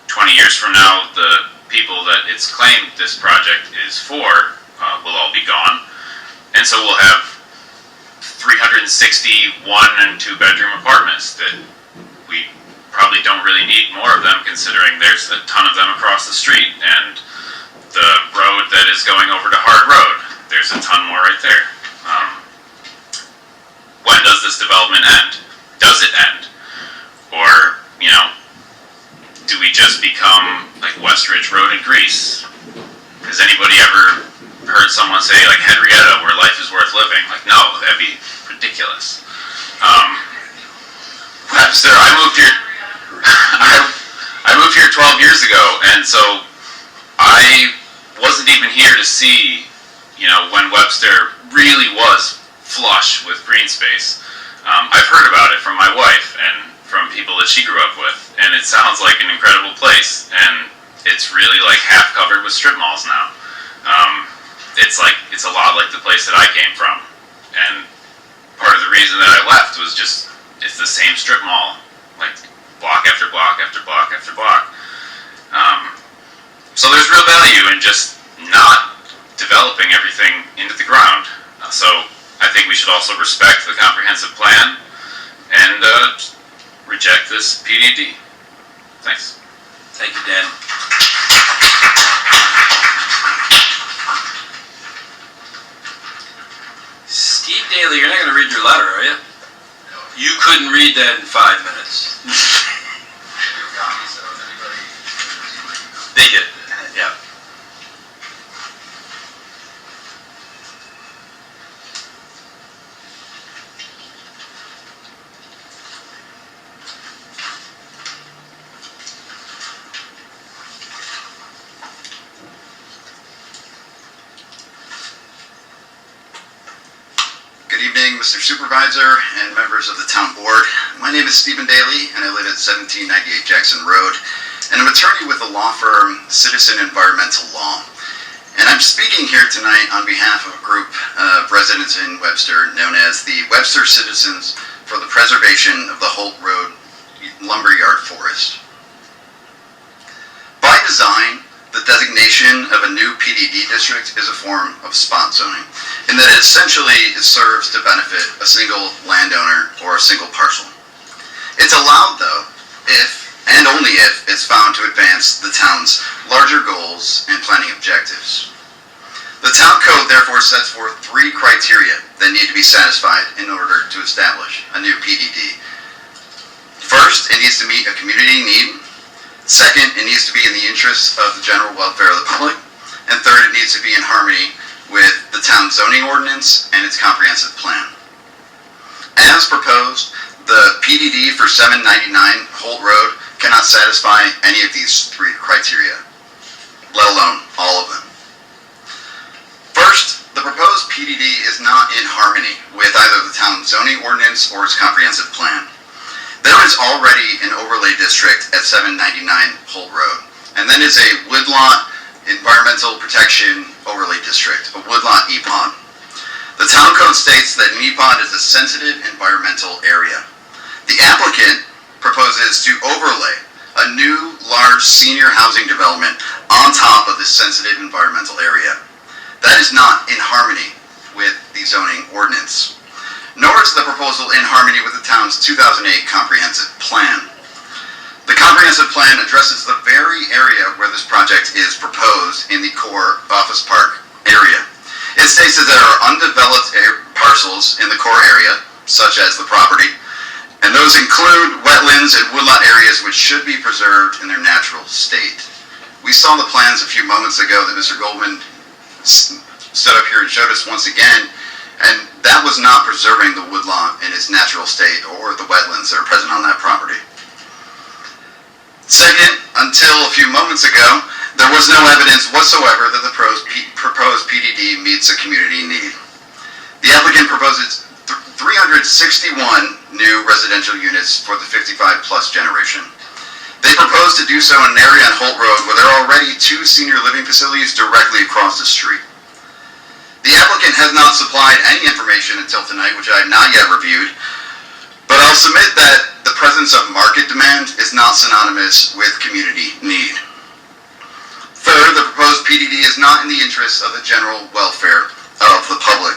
20 years from now, the people that it's claimed this project is for will all be gone. And so we'll have 360 one and 2 bedroom apartments that we probably don't really need more of them, considering there's a ton of them across the street, and the road that is going over to Hard Road, there's a ton more right there. When does this development end? Does it end? Or, you know, do we just become like Westridge Road in Greece? Has anybody ever heard someone say like Henrietta, where life is worth living? Like, no, that'd be ridiculous. Webster, I moved here 12 years ago, and so I wasn't even here to see, you know, when Webster really was flush with green space. I've heard about it from my wife and from people that she grew up with, and it sounds like an incredible place, and it's really like half covered with strip malls now. It's a lot like the place that I came from, and part of the reason that I left was just, it's the same strip mall, like block after block after block after block. So there's real value in just not developing putting everything into the ground. So I think we should also respect the comprehensive plan and reject this PDD. Thanks. Thank you, Dan. Steve Daly, you're not going to read your letter, are you? You couldn't read that in 5 minutes. They did, yeah. Good evening, Mr. Supervisor and members of the Town Board. My name is Stephen Daly, and I live at 1798 Jackson Road, and I'm an attorney with the law firm Citizen Environmental Law. And I'm speaking here tonight on behalf of a group of residents in Webster known as the Webster Citizens for the Preservation of the Holt Road Lumberyard Forest. By design, the designation of a new PDD district is a form of spot zoning, in that it essentially serves to benefit a single landowner or a single parcel. It's allowed, though, if and only if it's found to advance the town's larger goals and planning objectives. The town code therefore sets forth 3 criteria that need to be satisfied in order to establish a new PDD. First, it needs to meet a community need. Second, it needs to be in the interests of the general welfare of the public. And third, it needs to be in harmony with the town zoning ordinance and its comprehensive plan. As proposed, the PDD for 799 Holt Road cannot satisfy any of these 3 criteria, let alone all of them. First, the proposed PDD is not in harmony with either the town zoning ordinance or its comprehensive plan. There is already an overlay district at 799 Holt Road, and then is a woodlot environmental protection overlay district, a woodlot EPOD. The town code states that an EPOD is a sensitive environmental area. The applicant proposes to overlay a new large senior housing development on top of this sensitive environmental area. That is not in harmony with the zoning ordinance, nor is the proposal in harmony with the town's 2008 comprehensive plan. The comprehensive plan addresses the very area where this project is proposed in the core office park area. It states that there are undeveloped parcels in the core area, such as the property, and those include wetlands and woodlot areas which should be preserved in their natural state. We saw the plans a few moments ago that Mr. Goldman stood up here and showed us once again, and that was not preserving the woodlot in its natural state or the wetlands that are present on that property. Second, until a few moments ago, there was no evidence whatsoever that the proposed PDD meets a community need. The applicant proposes 361 new residential units for the 55-plus generation. They propose to do so in an area on Holt Road where there are already 2 senior living facilities directly across the street. The applicant has not supplied any information until tonight, which I have not yet reviewed, but I'll submit that the presence of market demand is not synonymous with community need. Third, the proposed PDD is not in the interests of the general welfare of the public.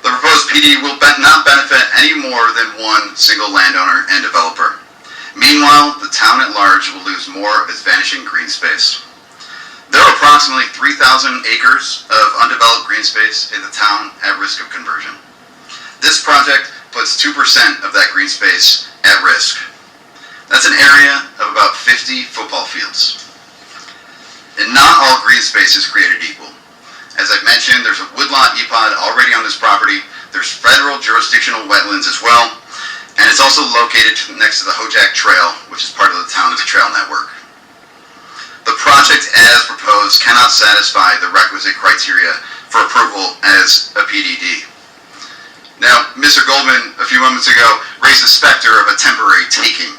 The proposed PDD will not benefit any more than one single landowner and developer. Meanwhile, the town at large will lose more of its vanishing green space. There are approximately 3,000 acres of undeveloped green space in the town at risk of conversion. This project puts 2% of that green space at risk. That's an area of about 50 football fields. And not all green space is created equal. As I've mentioned, there's a woodlot EPOD already on this property. There's federal jurisdictional wetlands as well. And it's also located next to the Hojack Trail, which is part of the town's trail network. The project as proposed cannot satisfy the requisite criteria for approval as a PDD. Now, Mr. Goldman, a few moments ago, raised the specter of a temporary taking.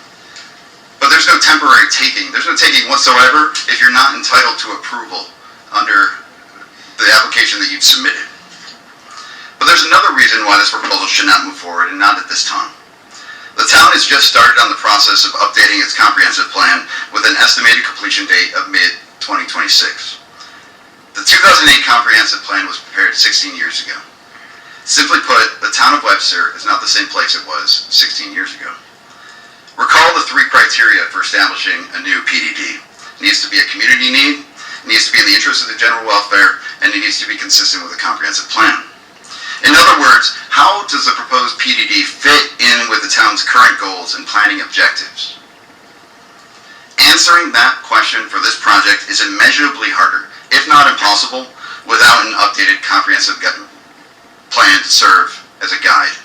But there's no temporary taking. There's no taking whatsoever if you're not entitled to approval under the application that you've submitted. But there's another reason why this proposal should not move forward, and not at this time. The town has just started on the process of updating its comprehensive plan with an estimated completion date of mid-2026. The 2008 comprehensive plan was prepared 16 years ago. Simply put, the town of Webster is not the same place it was 16 years ago. Recall the three criteria for establishing a new PDD. It needs to be a community need, it needs to be in the interest of the general welfare, and it needs to be consistent with a comprehensive plan. In other words, how does the proposed PDD fit in with the town's current goals and planning objectives? Answering that question for this project is immeasurably harder, if not impossible, without an updated comprehensive plan to serve as a guide.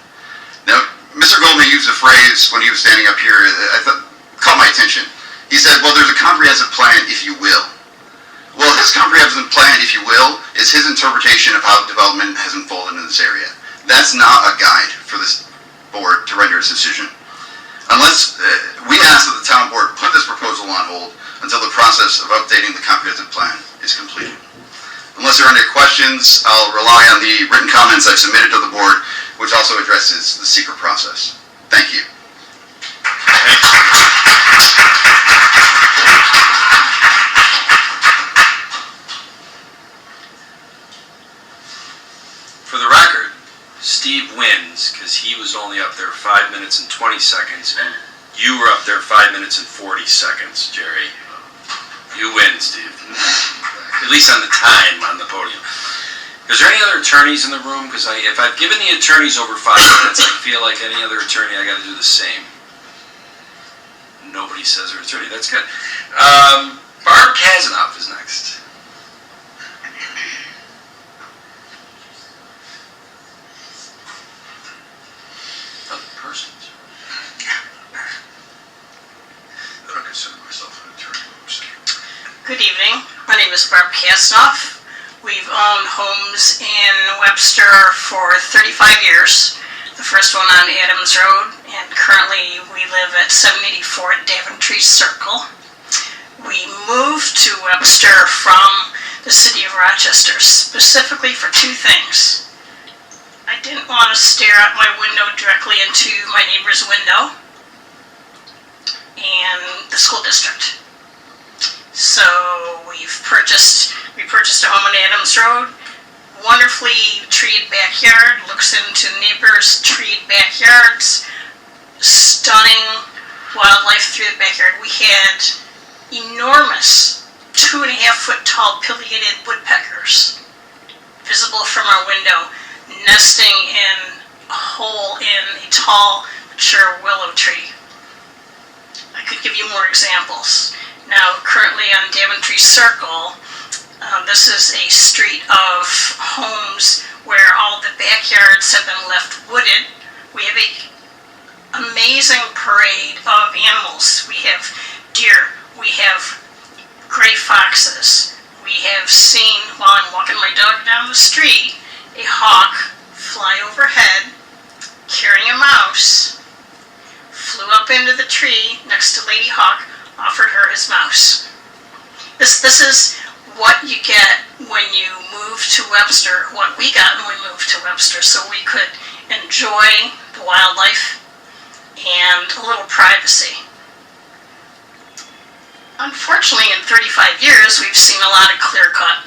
Now, Mr. Goldman used a phrase when he was standing up here, I thought, caught my attention. He said, well, there's a comprehensive plan, if you will. Well, his comprehensive plan, if you will, is his interpretation of how development has unfolded in this area. That's not a guide for this board to render its decision. Unless, we ask that the town board put this proposal on hold until the process of updating the comprehensive plan is completed. Unless there are any questions, I'll rely on the written comments I've submitted to the board, which also addresses the secret process. Thank you. For the record, Steve wins because he was only up there 5 minutes and 20 seconds, and you were up there 5 minutes and 40 seconds, Jerry. You win, Steve. At least on the time on the podium. Is there any other attorneys in the room? Because if I've given the attorneys over 5 minutes, I feel like any other attorney, I got to do the same. Nobody says they're an attorney. That's good. Barb Kazanoff is next. Other persons. I don't consider myself an attorney. Good evening. My name is Barb Kasnoff. We've owned homes in Webster for 35 years. The first one on Adams Road, and currently we live at 784 Daventry Circle. We moved to Webster from the city of Rochester specifically for two things. I didn't want to stare out my window directly into my neighbor's window and the school district. So we purchased a home on Adams Road, wonderfully treed backyard, looks into neighbors' treed backyards, stunning wildlife through the backyard. We had enormous 2.5-foot tall pileated woodpeckers visible from our window, nesting in a hole in a tall, mature willow tree. I could give you more examples. Now, currently on Daventry Circle, this is a street of homes where all the backyards have been left wooded. We have an amazing parade of animals. We have deer, we have gray foxes. We have seen, while I'm walking my dog down the street, a hawk fly overhead, carrying a mouse, flew up into the tree next to Lady Hawk, offered her his mouse. This is what you get when you move to Webster, what we got when we moved to Webster, so we could enjoy the wildlife and a little privacy. Unfortunately, in 35 years, we've seen a lot of clear cut.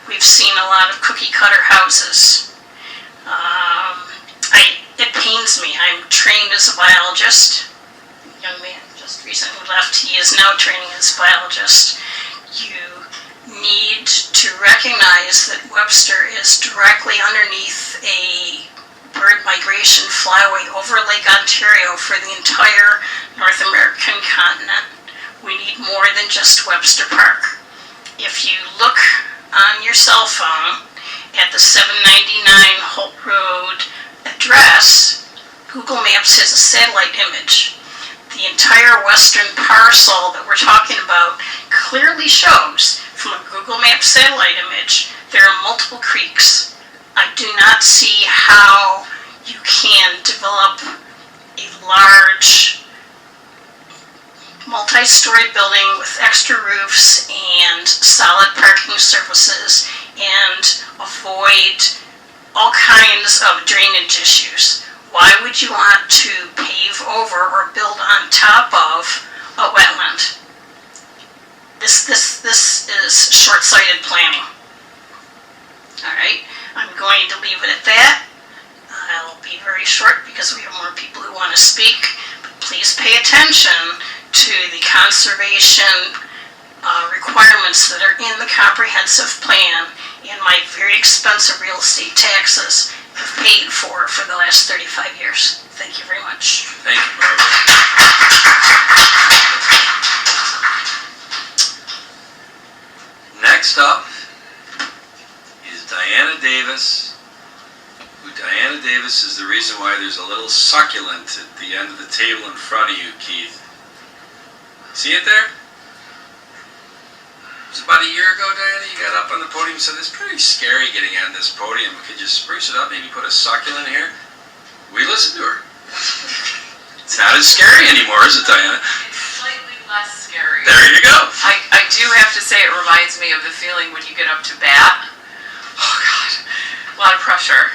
We've seen a lot of cookie cutter houses. It pains me. I'm trained as a biologist. A young man just recently left. He is now training as a biologist. You need to recognize that Webster is directly underneath a bird migration flyway over Lake Ontario for the entire North American continent. We need more than just Webster Park. If you look on your cell phone at the 799 Holt Road address, Google Maps has a satellite image. The entire western parcel that we're talking about clearly shows from a Google Maps satellite image there are multiple creeks. I do not see how you can develop a large multi-story building with extra roofs and solid parking surfaces and avoid all kinds of drainage issues. Why would you want to pave over or build on top of a wetland? This is short-sighted planning. All right, I'm going to leave it at that. I'll be very short because we have more people who want to speak. But please pay attention to the conservation requirements that are in the comprehensive plan and my very expensive real estate taxes have paid for the last 35 years. Thank you very much. Thank you, Barbara. Next up is Diana Davis. Diana Davis is the reason why there's a little succulent at the end of the table in front of you, Keith. See it there? It was about a year ago, Diana, you got up on the podium and said, it's pretty scary getting on this podium. Could you spruce it up, maybe put a succulent here? We listened to her. It's not as scary anymore, is it, Diana? Slightly less scary. There you go. I do have to say it reminds me of the feeling when you get up to bat. Oh, God. A lot of pressure.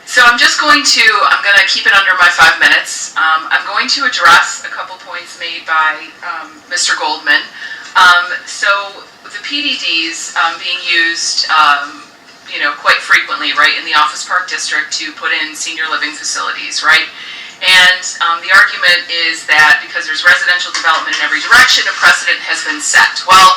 So I'm going to keep it under my 5 minutes. I'm going to address a couple points made by Mr. Goldman. So the PDDs being used, quite frequently, right, in the Office Park District to put in senior living facilities, right? And the argument is that because there's residential development in every direction, a precedent has been set. Well,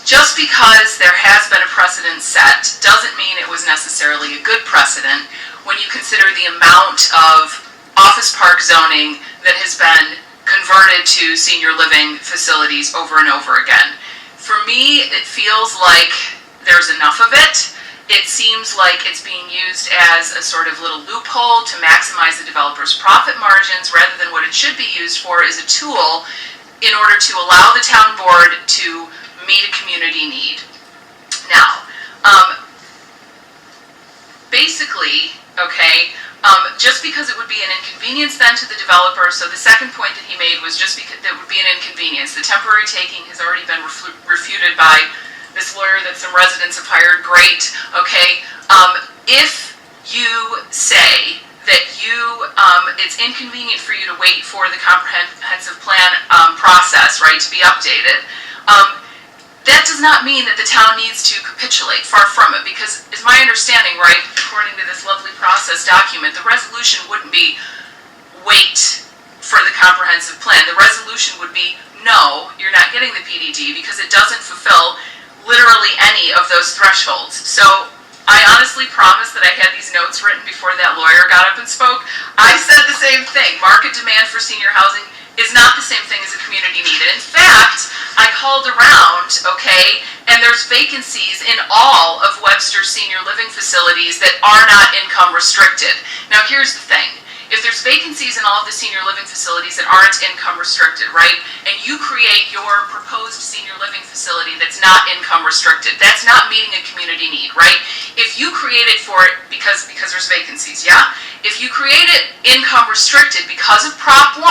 just because there has been a precedent set doesn't mean it was necessarily a good precedent when you consider the amount of office park zoning that has been converted to senior living facilities over and over again. For me, it feels like there's enough of it. It seems like it's being used as a sort of little loophole to maximize the developer's profit margins rather than what it should be used for is a tool in order to allow the town board to meet a community need. Now, basically, okay, just because it would be an inconvenience then to the developer, so the second point that he made was just because that would be an inconvenience. The temporary taking has already been refuted by this lawyer that some residents have hired. Great, okay. If you say that it's inconvenient for you to wait for the comprehensive plan process, right, to be updated, that does not mean that the town needs to capitulate, far from it, because it's my understanding, right, according to this lovely process document, the resolution wouldn't be wait for the comprehensive plan. The resolution would be no, you're not getting the PDD because it doesn't fulfill literally any of those thresholds. So I honestly promise that I had these notes written before that lawyer got up and spoke. I said the same thing. Market demand for senior housing is not the same thing as a community need. And in fact, I called around, okay, and there's vacancies in all of Webster's senior living facilities that are not income restricted. Now here's the thing. If there's vacancies in all of the senior living facilities that aren't income restricted, right, and you create your proposed senior living facility that's not income restricted, that's not meeting a community need, right? If you create it for it because there's vacancies, yeah? If you create it income restricted because of Prop 1,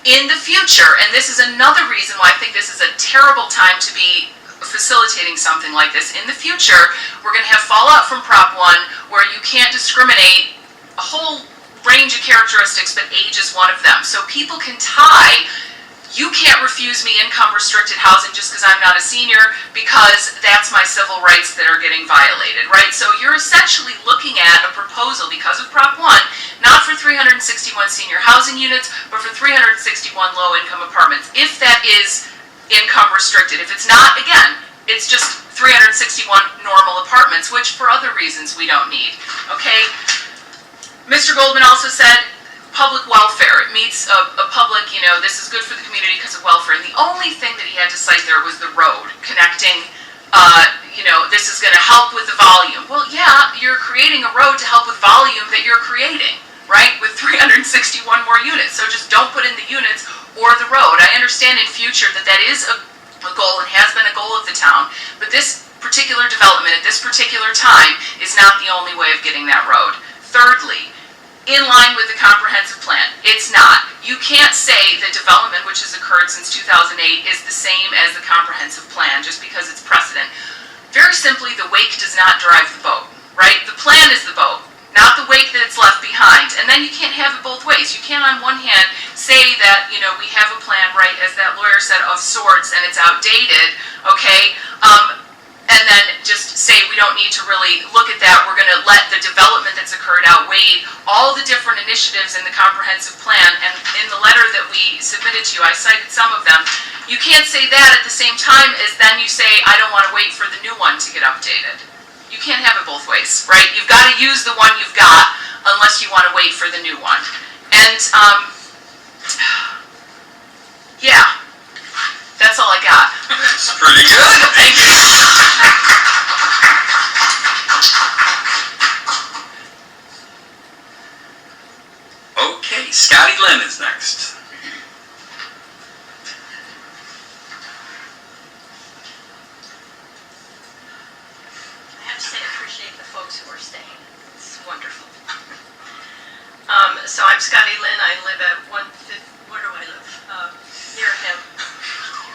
in the future, and this is another reason why I think this is a terrible time to be facilitating something like this, in the future, we're going to have fallout from Prop 1 where you can't discriminate a whole range of characteristics, but age is one of them. So people can tie, you can't refuse me income restricted housing just because I'm not a senior because that's my civil rights that are getting violated, right? So you're essentially looking at a proposal because of Prop 1, not for 361 senior housing units, but for 361 low income apartments, if that is income restricted. If it's not, again, it's just 361 normal apartments, which for other reasons we don't need, okay? Mr. Goldman also said public welfare. It meets a public, this is good for the community because of welfare. And the only thing that he had to cite there was the road connecting, this is going to help with the volume. Well, yeah, you're creating a road to help with volume that you're creating, right, with 361 more units. So just don't put in the units or the road. I understand in future that is a goal and has been a goal of the town, but this particular development at this particular time is not the only way of getting that road. Thirdly, in line with the comprehensive plan, it's not. You can't say that development which has occurred since 2008 is the same as the comprehensive plan just because it's precedent. Very simply, the wake does not drive the boat, right? The plan is the boat, not the wake that it's left behind. And then you can't have it both ways. You can't on one hand say that, we have a plan, right, as that lawyer said, of sorts, and it's outdated, okay? And and then just say we don't need to really look at that. We're going to let the development that's occurred outweigh all the different initiatives in the comprehensive plan. And in the letter that we submitted to you, I cited some of them. You can't say that at the same time as then you say, I don't want to wait for the new one to get updated. You can't have it both ways, right? You've got to use the one you've got unless you want to wait for the new one. And, yeah, that's all I got. That's pretty good. Thank you. Okay, Scotty Lynn is next. I have to say I appreciate the folks who are staying. It's wonderful. So I'm Scotty Lynn. I live at 150, where do I live? Near him,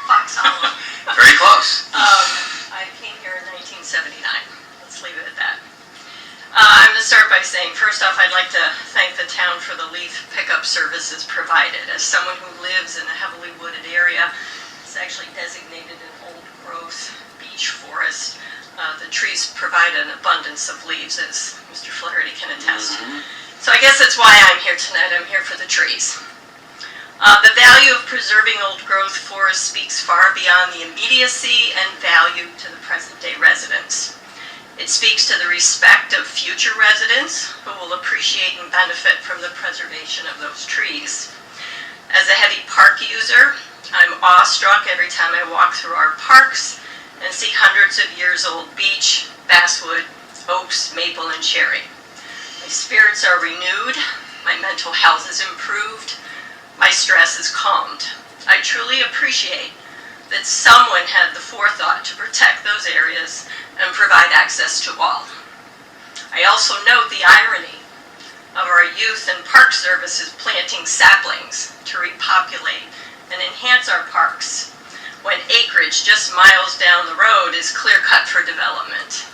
Fox Hollow. Very close. I came here in 1979. Let's leave it at that. I'm going to start by saying, first off, I'd like to thank the town for the leaf pickup services provided. As someone who lives in a heavily wooded area, it's actually designated an old growth beech forest. The trees provide an abundance of leaves, as Mr. Flaherty can attest. So I guess that's why I'm here tonight. I'm here for the trees. The value of preserving old growth forests speaks far beyond the immediacy and value to the present day residents. It speaks to the respect of future residents who will appreciate and benefit from the preservation of those trees. As a heavy park user, I'm awestruck every time I walk through our parks and see hundreds of years old beech, basswood, oaks, maple, and cherry. My spirits are renewed, my mental health is improved, my stress is calmed. I truly appreciate that someone had the forethought to protect those areas and provide access to all. I also note the irony of our youth and park services planting saplings to repopulate and enhance our parks when acreage just miles down the road is clear-cut for development.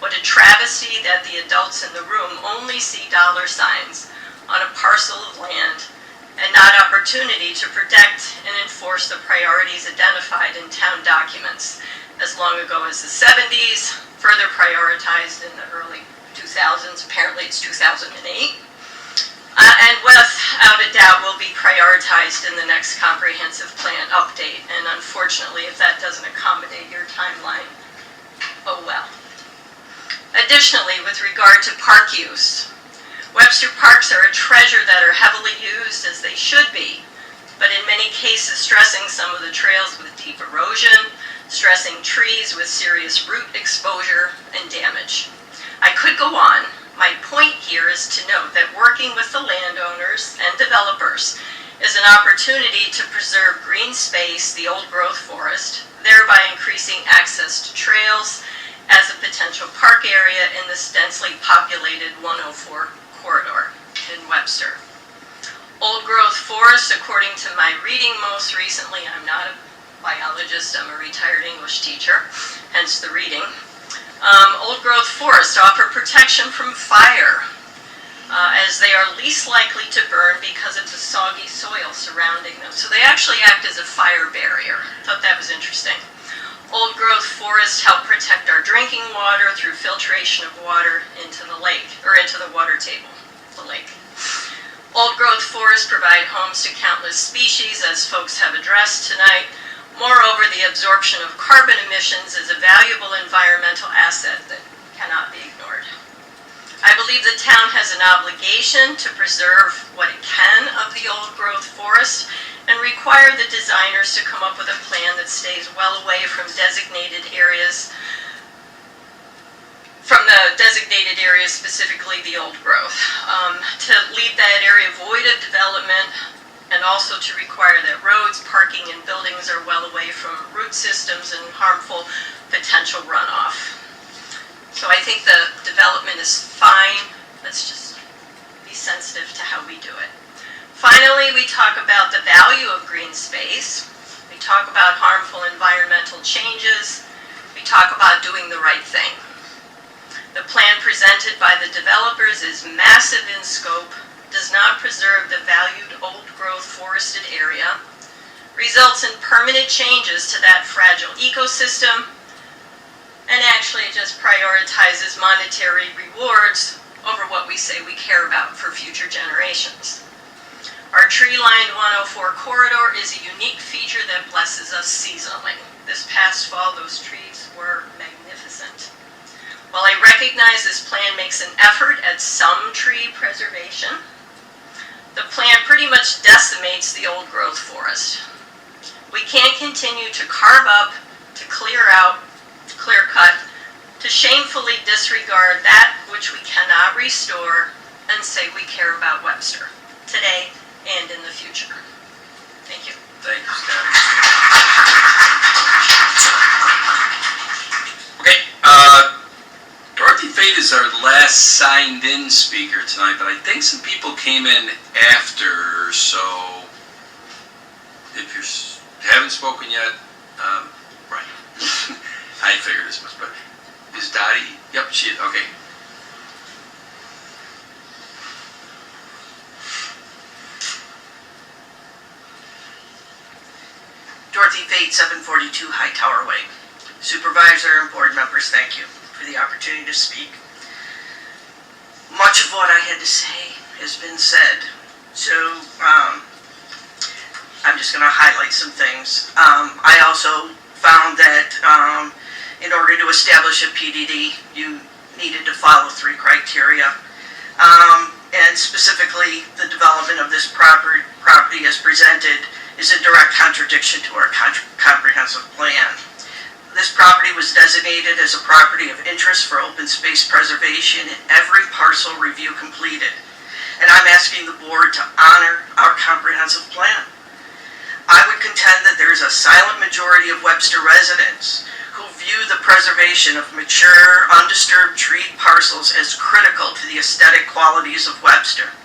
What a travesty that the adults in the room only see dollar signs on a parcel of land and not opportunity to protect and enforce the priorities identified in town documents as long ago as the 70s, further prioritized in the early 2000s, apparently it's 2008, and without a doubt will be prioritized in the next comprehensive plan update. And unfortunately, if that doesn't accommodate your timeline, oh well. Additionally, with regard to park use, Webster parks are a treasure that are heavily used as they should be, but in many cases stressing some of the trails with deep erosion, stressing trees with serious root exposure and damage. I could go on. My point here is to note that working with the landowners and developers is an opportunity to preserve green space, the old growth forest, thereby increasing access to trails as a potential park area in this densely populated 104 corridor in Webster. Old growth forest, according to my reading most recently, I'm not a biologist, I'm a retired English teacher, hence the reading. Old growth forests offer protection from fire, as they are least likely to burn because of the soggy soil surrounding them. So they actually act as a fire barrier. I thought that was interesting. Old growth forests help protect our drinking water through filtration of water into the lake, or into the water table, the lake. Old growth forests provide homes to countless species, as folks have addressed tonight. Moreover, the absorption of carbon emissions is a valuable environmental asset that cannot be ignored. I believe the town has an obligation to preserve what it can of the old growth forest and require the designers to come up with a plan that stays well away from designated areas, specifically the old growth. To leave that area void of development, and also to require that roads, parking, and buildings are well away from root systems and harmful potential runoff. So I think the development is fine. Let's just be sensitive to how we do it. Finally, we talk about the value of green space. We talk about harmful environmental changes. We talk about doing the right thing. The plan presented by the developers is massive in scope, does not preserve the valued old growth forested area, results in permanent changes to that fragile ecosystem, and actually just prioritizes monetary rewards over what we say we care about for future generations. Our tree-lined 104 corridor is a unique feature that blesses us seasonally. This past fall, those trees were magnificent. While I recognize this plan makes an effort at some tree preservation, the plan pretty much decimates the old growth forest. We can't continue to carve up, to clear out, to clear cut, to shamefully disregard that which we cannot restore and say we care about Webster today and in the future. Thank you. Thank you, Scott. Okay, Dorothy Fate is our last signed-in speaker tonight, but I think some people came in after, so if you haven't spoken yet, right. I figured as much, but is Dottie? Yep, she is. Okay. Dorothy Fate, 742 Hightower Way. Supervisor and board members, thank you for the opportunity to speak. Much of what I had to say has been said, so I'm just going to highlight some things. I also found that in order to establish a PDD, you needed to follow 3 criteria. And specifically, the development of this property as presented is a direct contradiction to our comprehensive plan. This property was designated as a property of interest for open space preservation in every parcel review completed. And I'm asking the board to honor our comprehensive plan. I would contend that there is a silent majority of Webster residents who view the preservation of mature, undisturbed treed parcels as critical to the aesthetic qualities of Webster.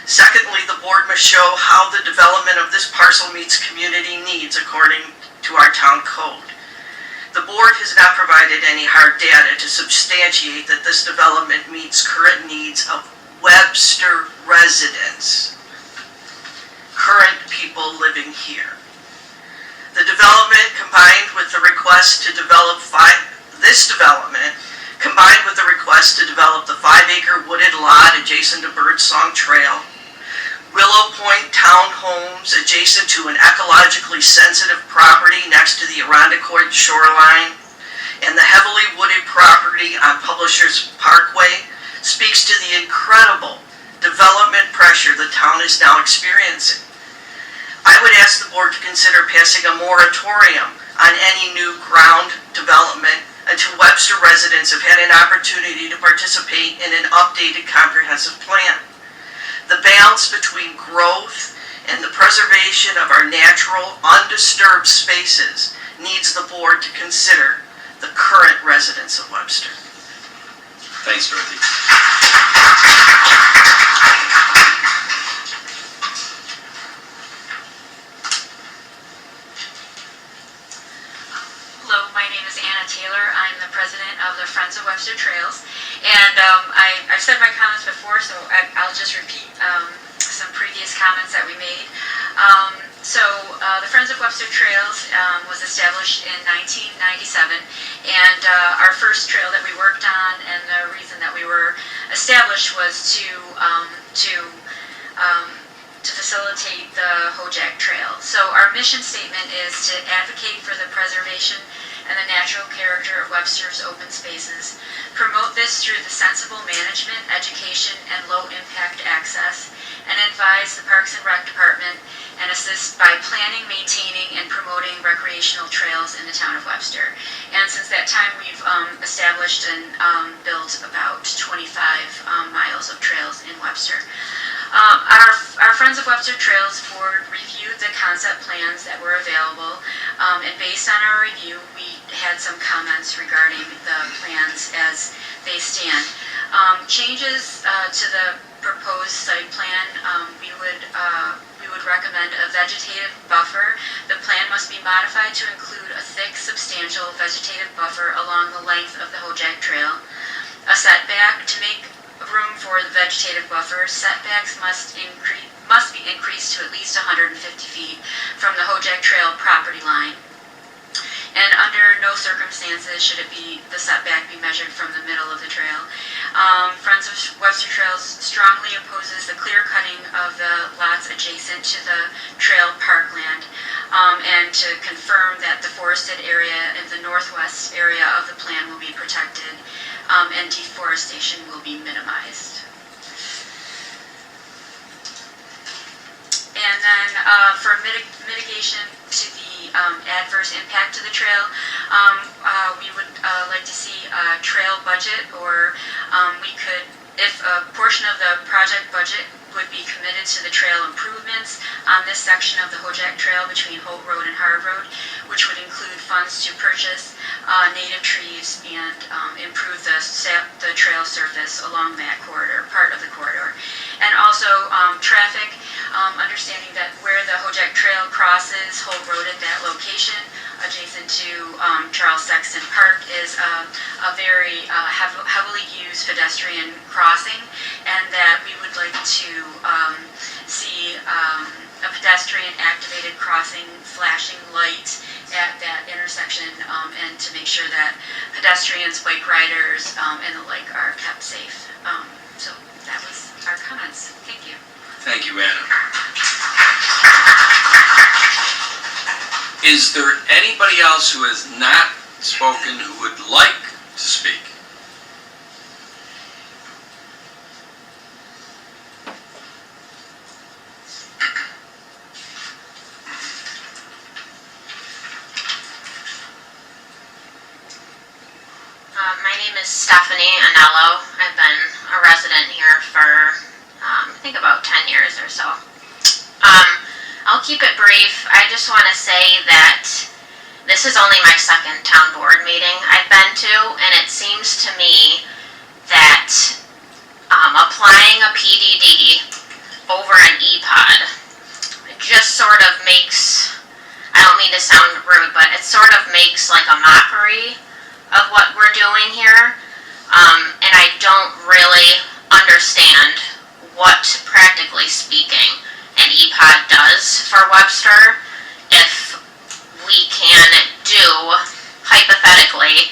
Secondly, the board must show how the development of this parcel meets community needs according to our town code. The board has not provided any hard data to substantiate that this development meets current needs of Webster residents, current people living here. The development combined with the request to develop combined with the request to develop the 5-acre wooded lot adjacent to Birdsong Trail, Willow Point townhomes adjacent to an ecologically sensitive property next to the Irondequoit shoreline, and the heavily wooded property on Publishers Parkway speaks to the incredible development pressure the town is now experiencing. I would ask the board to consider passing a moratorium on any new ground development until Webster residents have had an opportunity to participate in an updated comprehensive plan. The balance between growth and the preservation of our natural, undisturbed spaces needs the board to consider the current residents of Webster. Thanks, Dorothy. Hello, my name is Anna Taylor. I'm the president of the Friends of Webster Trails. And I've said my comments before, so I'll just repeat some previous comments that we made. The Friends of Webster Trails was established in 1997, and our first trail that we worked on, and the reason that we were established was to facilitate the Hojack Trail. So our mission statement is to advocate for the preservation and the natural character of Webster's open spaces, promote this through the sensible management, education, and low-impact access, and advise the Parks and Rec Department and assist by planning, maintaining, and promoting recreational trails in the town of Webster. And since that time, we've established and built about 25 miles of trails in Webster. Our Friends of Webster Trails Board reviewed the concept plans that were available, and based on our review, we had some comments regarding the plans as they stand. Changes to the proposed site plan, we would recommend a vegetative buffer. The plan must be modified to include a thick, substantial vegetative buffer along the length of the Hojack Trail. A setback to make room for the vegetative buffer. Setbacks must be increased to at least 150 feet from the Hojack Trail property line. and under no circumstances should the setback be measured from the middle of the trail. Friends of Webster Trails strongly opposes the clear cutting of the lots adjacent to the trail parkland, and to confirm that the forested area in the northwest area of the plan will be protected, and deforestation will be minimized. And then for mitigation to the adverse impact to the trail, we would like to see a trail budget, or we could, if a portion of the project budget would be committed to the trail improvements on this section of the Hojak Trail between Holt Road and Hard Road, which would include funds to purchase native trees and improve the trail surface along that corridor, part of the corridor. And also traffic, understanding that where the Hojak Trail crosses Holt Road at that location, adjacent to Charles Sexton Park, is a very heavily used pedestrian crossing, and that we would like to see a pedestrian activated crossing flashing light at that intersection, and to make sure that pedestrians, bike riders, and the like are kept safe. So that was our comments. Thank you. Thank you, Anna. Is there anybody else who has not spoken who would like to speak? My name is Stephanie Anello. I've been a resident here for I think about 10 years or so. I'll keep it brief. I just want to say that this is only my second town board meeting I've been to, and it seems to me that applying a PDD over an EPOD just sort of makes, I don't mean to sound rude, but it sort of makes like a mockery of what we're doing here, and I don't really understand what, practically speaking, an EPOD does for Webster if we can do, hypothetically,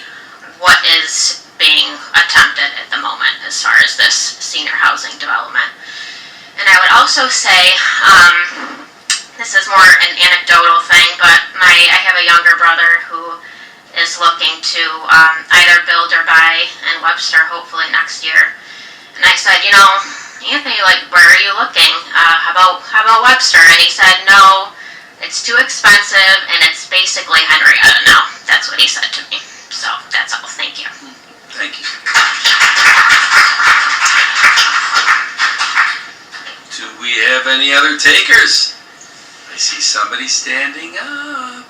what is being attempted at the moment as far as this senior housing development. And I would also say, this is more an anecdotal thing, but I have a younger brother who is looking to either build or buy in Webster, hopefully next year. And I said, you know, Anthony, like, where are you looking? How about Webster? And he said, no, it's too expensive, and it's basically Henrietta now. That's what he said to me. So that's all. Thank you. Thank you. Do we have any other takers? I see somebody standing up.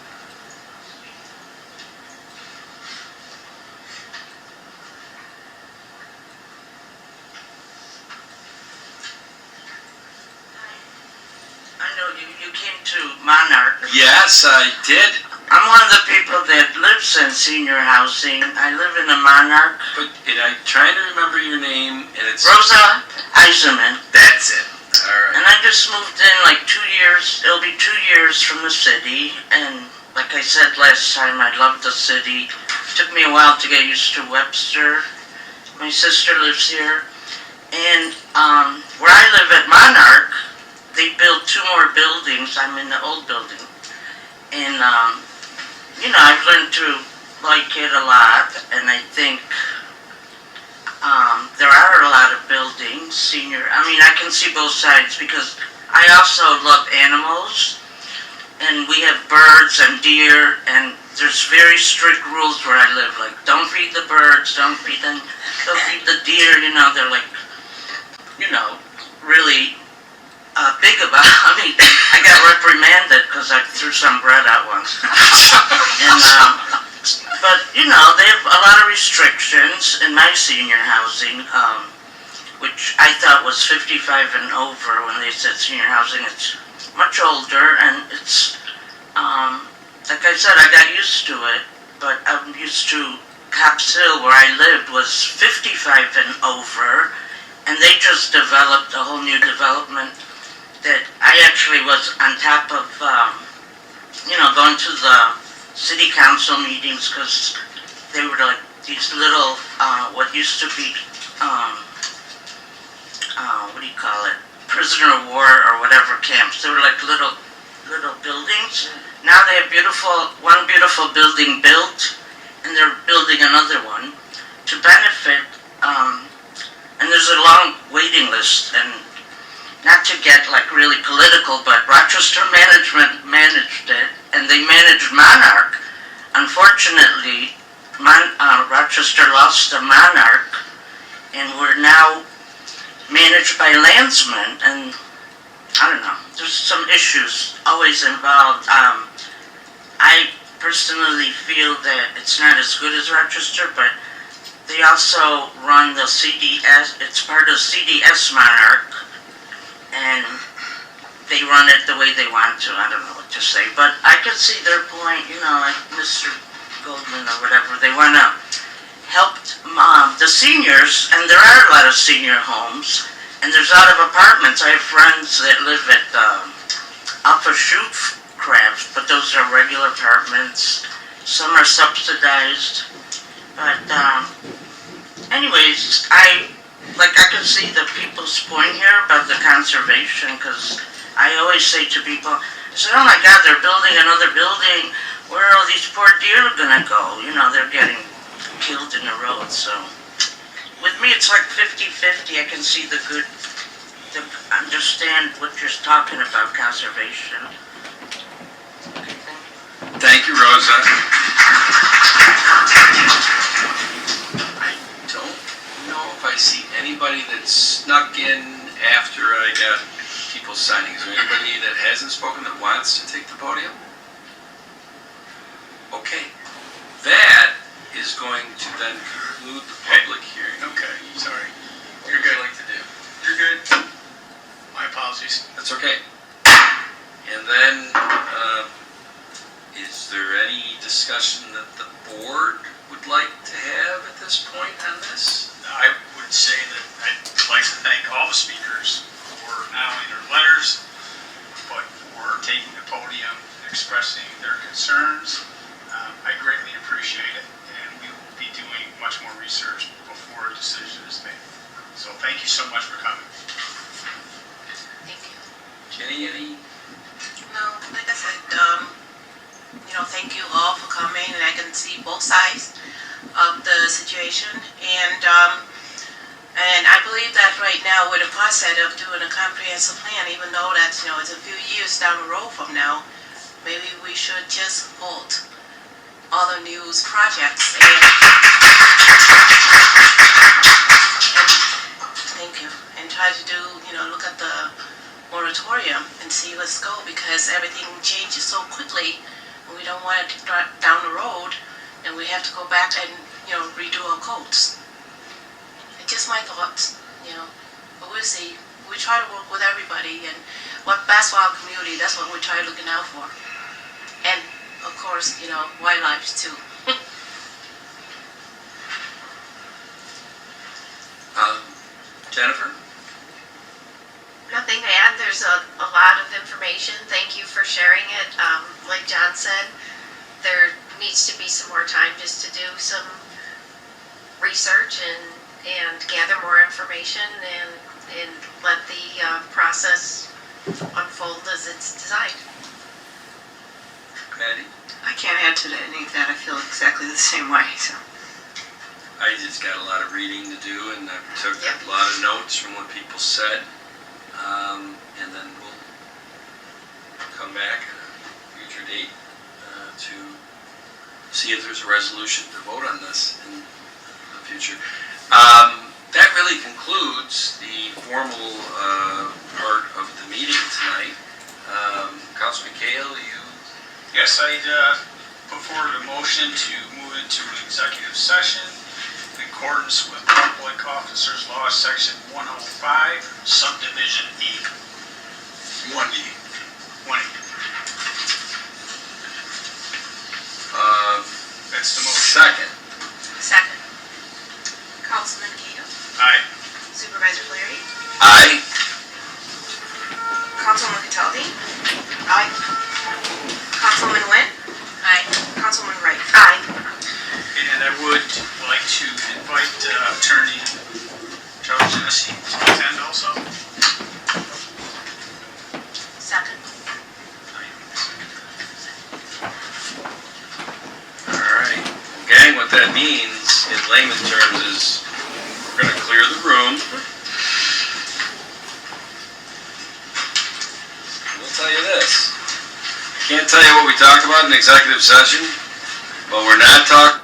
You came to Monarch. Yes, I did. I'm one of the people that lives in senior housing. I live in a Monarch. But I'm trying to remember your name, and it's Rosa Eiserman. That's it. All right. And I just moved in like 2 years. It'll be 2 years from the city. And like I said last time, I love the city. It took me a while to get used to Webster. My sister lives here. And where I live at Monarch, they built 2 more buildings. I'm in the old building. And, you know, I've learned to like it a lot. And I think there are a lot of buildings, I mean, I can see both sides because I also love animals. And we have birds and deer, and there's very strict rules where I live. Like, don't feed the birds, don't feed the deer, you know, they're like, you know, really big about it. I mean, I got reprimanded because I threw some bread out once. And, but, you know, they have a lot of restrictions in my senior housing, which I thought was 55 and over when they said senior housing. It's much older, and it's, like I said, I got used to it, but I'm used to Cops Hill, where I lived, was 55 and over, and they just developed a whole new development that I actually was on top of, you know, going to the city council meetings because they were like these little, what used to be, what do you call it? Prisoner of war or whatever camps. They were like little buildings. Now they have one beautiful building built, and they're building another one to benefit, and there's a long waiting list, and not to get like really political, but Rochester management managed it, and they managed Monarch. Unfortunately, Rochester lost the Monarch, and we're now managed by Landsman, and I don't know, there's some issues always involved. I personally feel that it's not as good as Rochester, but they also run the CDS, it's part of CDS Monarch, and they run it the way they want to. I don't know what to say, but I could see their point, like Mr. Goldman or whatever. They want to help the seniors, and there are a lot of senior homes, and there's a lot of apartments. I have friends that live at off of Shoecraft, but those are regular apartments. Some are subsidized, but anyways, I can see the people's point here about the conservation, because I always say to people, I said, oh my God, they're building another building. Where are all these poor deer gonna go? They're getting killed in the road. So with me, it's like 50-50. I can see the good, to understand what you're talking about, conservation. Thank you, Rosa. I don't know if I see anybody that snuck in after I got people signing. Is there anybody that hasn't spoken that wants to take the podium? Okay. That is going to then conclude the public hearing. Okay, sorry. What would you like to do? You're good. My apologies. That's okay. And then, is there any discussion that the board would like to have at this point on this? I would say that I'd like to thank all the speakers for not only their letters, but for taking the podium and expressing their concerns. I greatly appreciate it, and we will be doing much more research before a decision is made. So thank you so much for coming. Thank you. Jenny, any? No, like I said, thank you all for coming, and I can see both sides of the situation. And I believe that right now we're in the process of doing a comprehensive plan, even though that, it's a few years down the road from now, maybe we should just halt all the news projects and thank you, and try to do, look at the moratorium and see let's go, because everything changes so quickly, and we don't want it to start down the road and we have to go back and redo our codes. It's just my thoughts, but we'll see. We try to work with everybody, and what best for our community, that's what we try looking out for. And of course, wildlife too. Jennifer? Nothing to add. There's a lot of information. Thank you for sharing it. Like John said, there needs to be some more time just to do some research and gather more information and let the process unfold as it's designed. Maddie? I can't add to any of that. I feel exactly the same way. So. I just got a lot of reading to do, and I took a lot of notes from what people said. And then we'll come back at a future date to see if there's a resolution to vote on this in the future. That really concludes the formal part of the meeting tonight. Councilman Cahill, you... Yes, I'd put forward a motion to move into an executive session in accordance with Public Officers Law, Section 105, Subdivision E. 1E. 1E. That's the motion. Second. Councilman Cahill. Aye. Supervisor Flaherty. Aye. Councilwoman Cataldi. Aye. Councilwoman Nguyen. Aye. Councilwoman Hennessy to attend also. Second. Alright, gang, what that means in layman terms is we're gonna clear the room. We'll tell you this. I can't tell you what we talked about in executive session, but we're not talking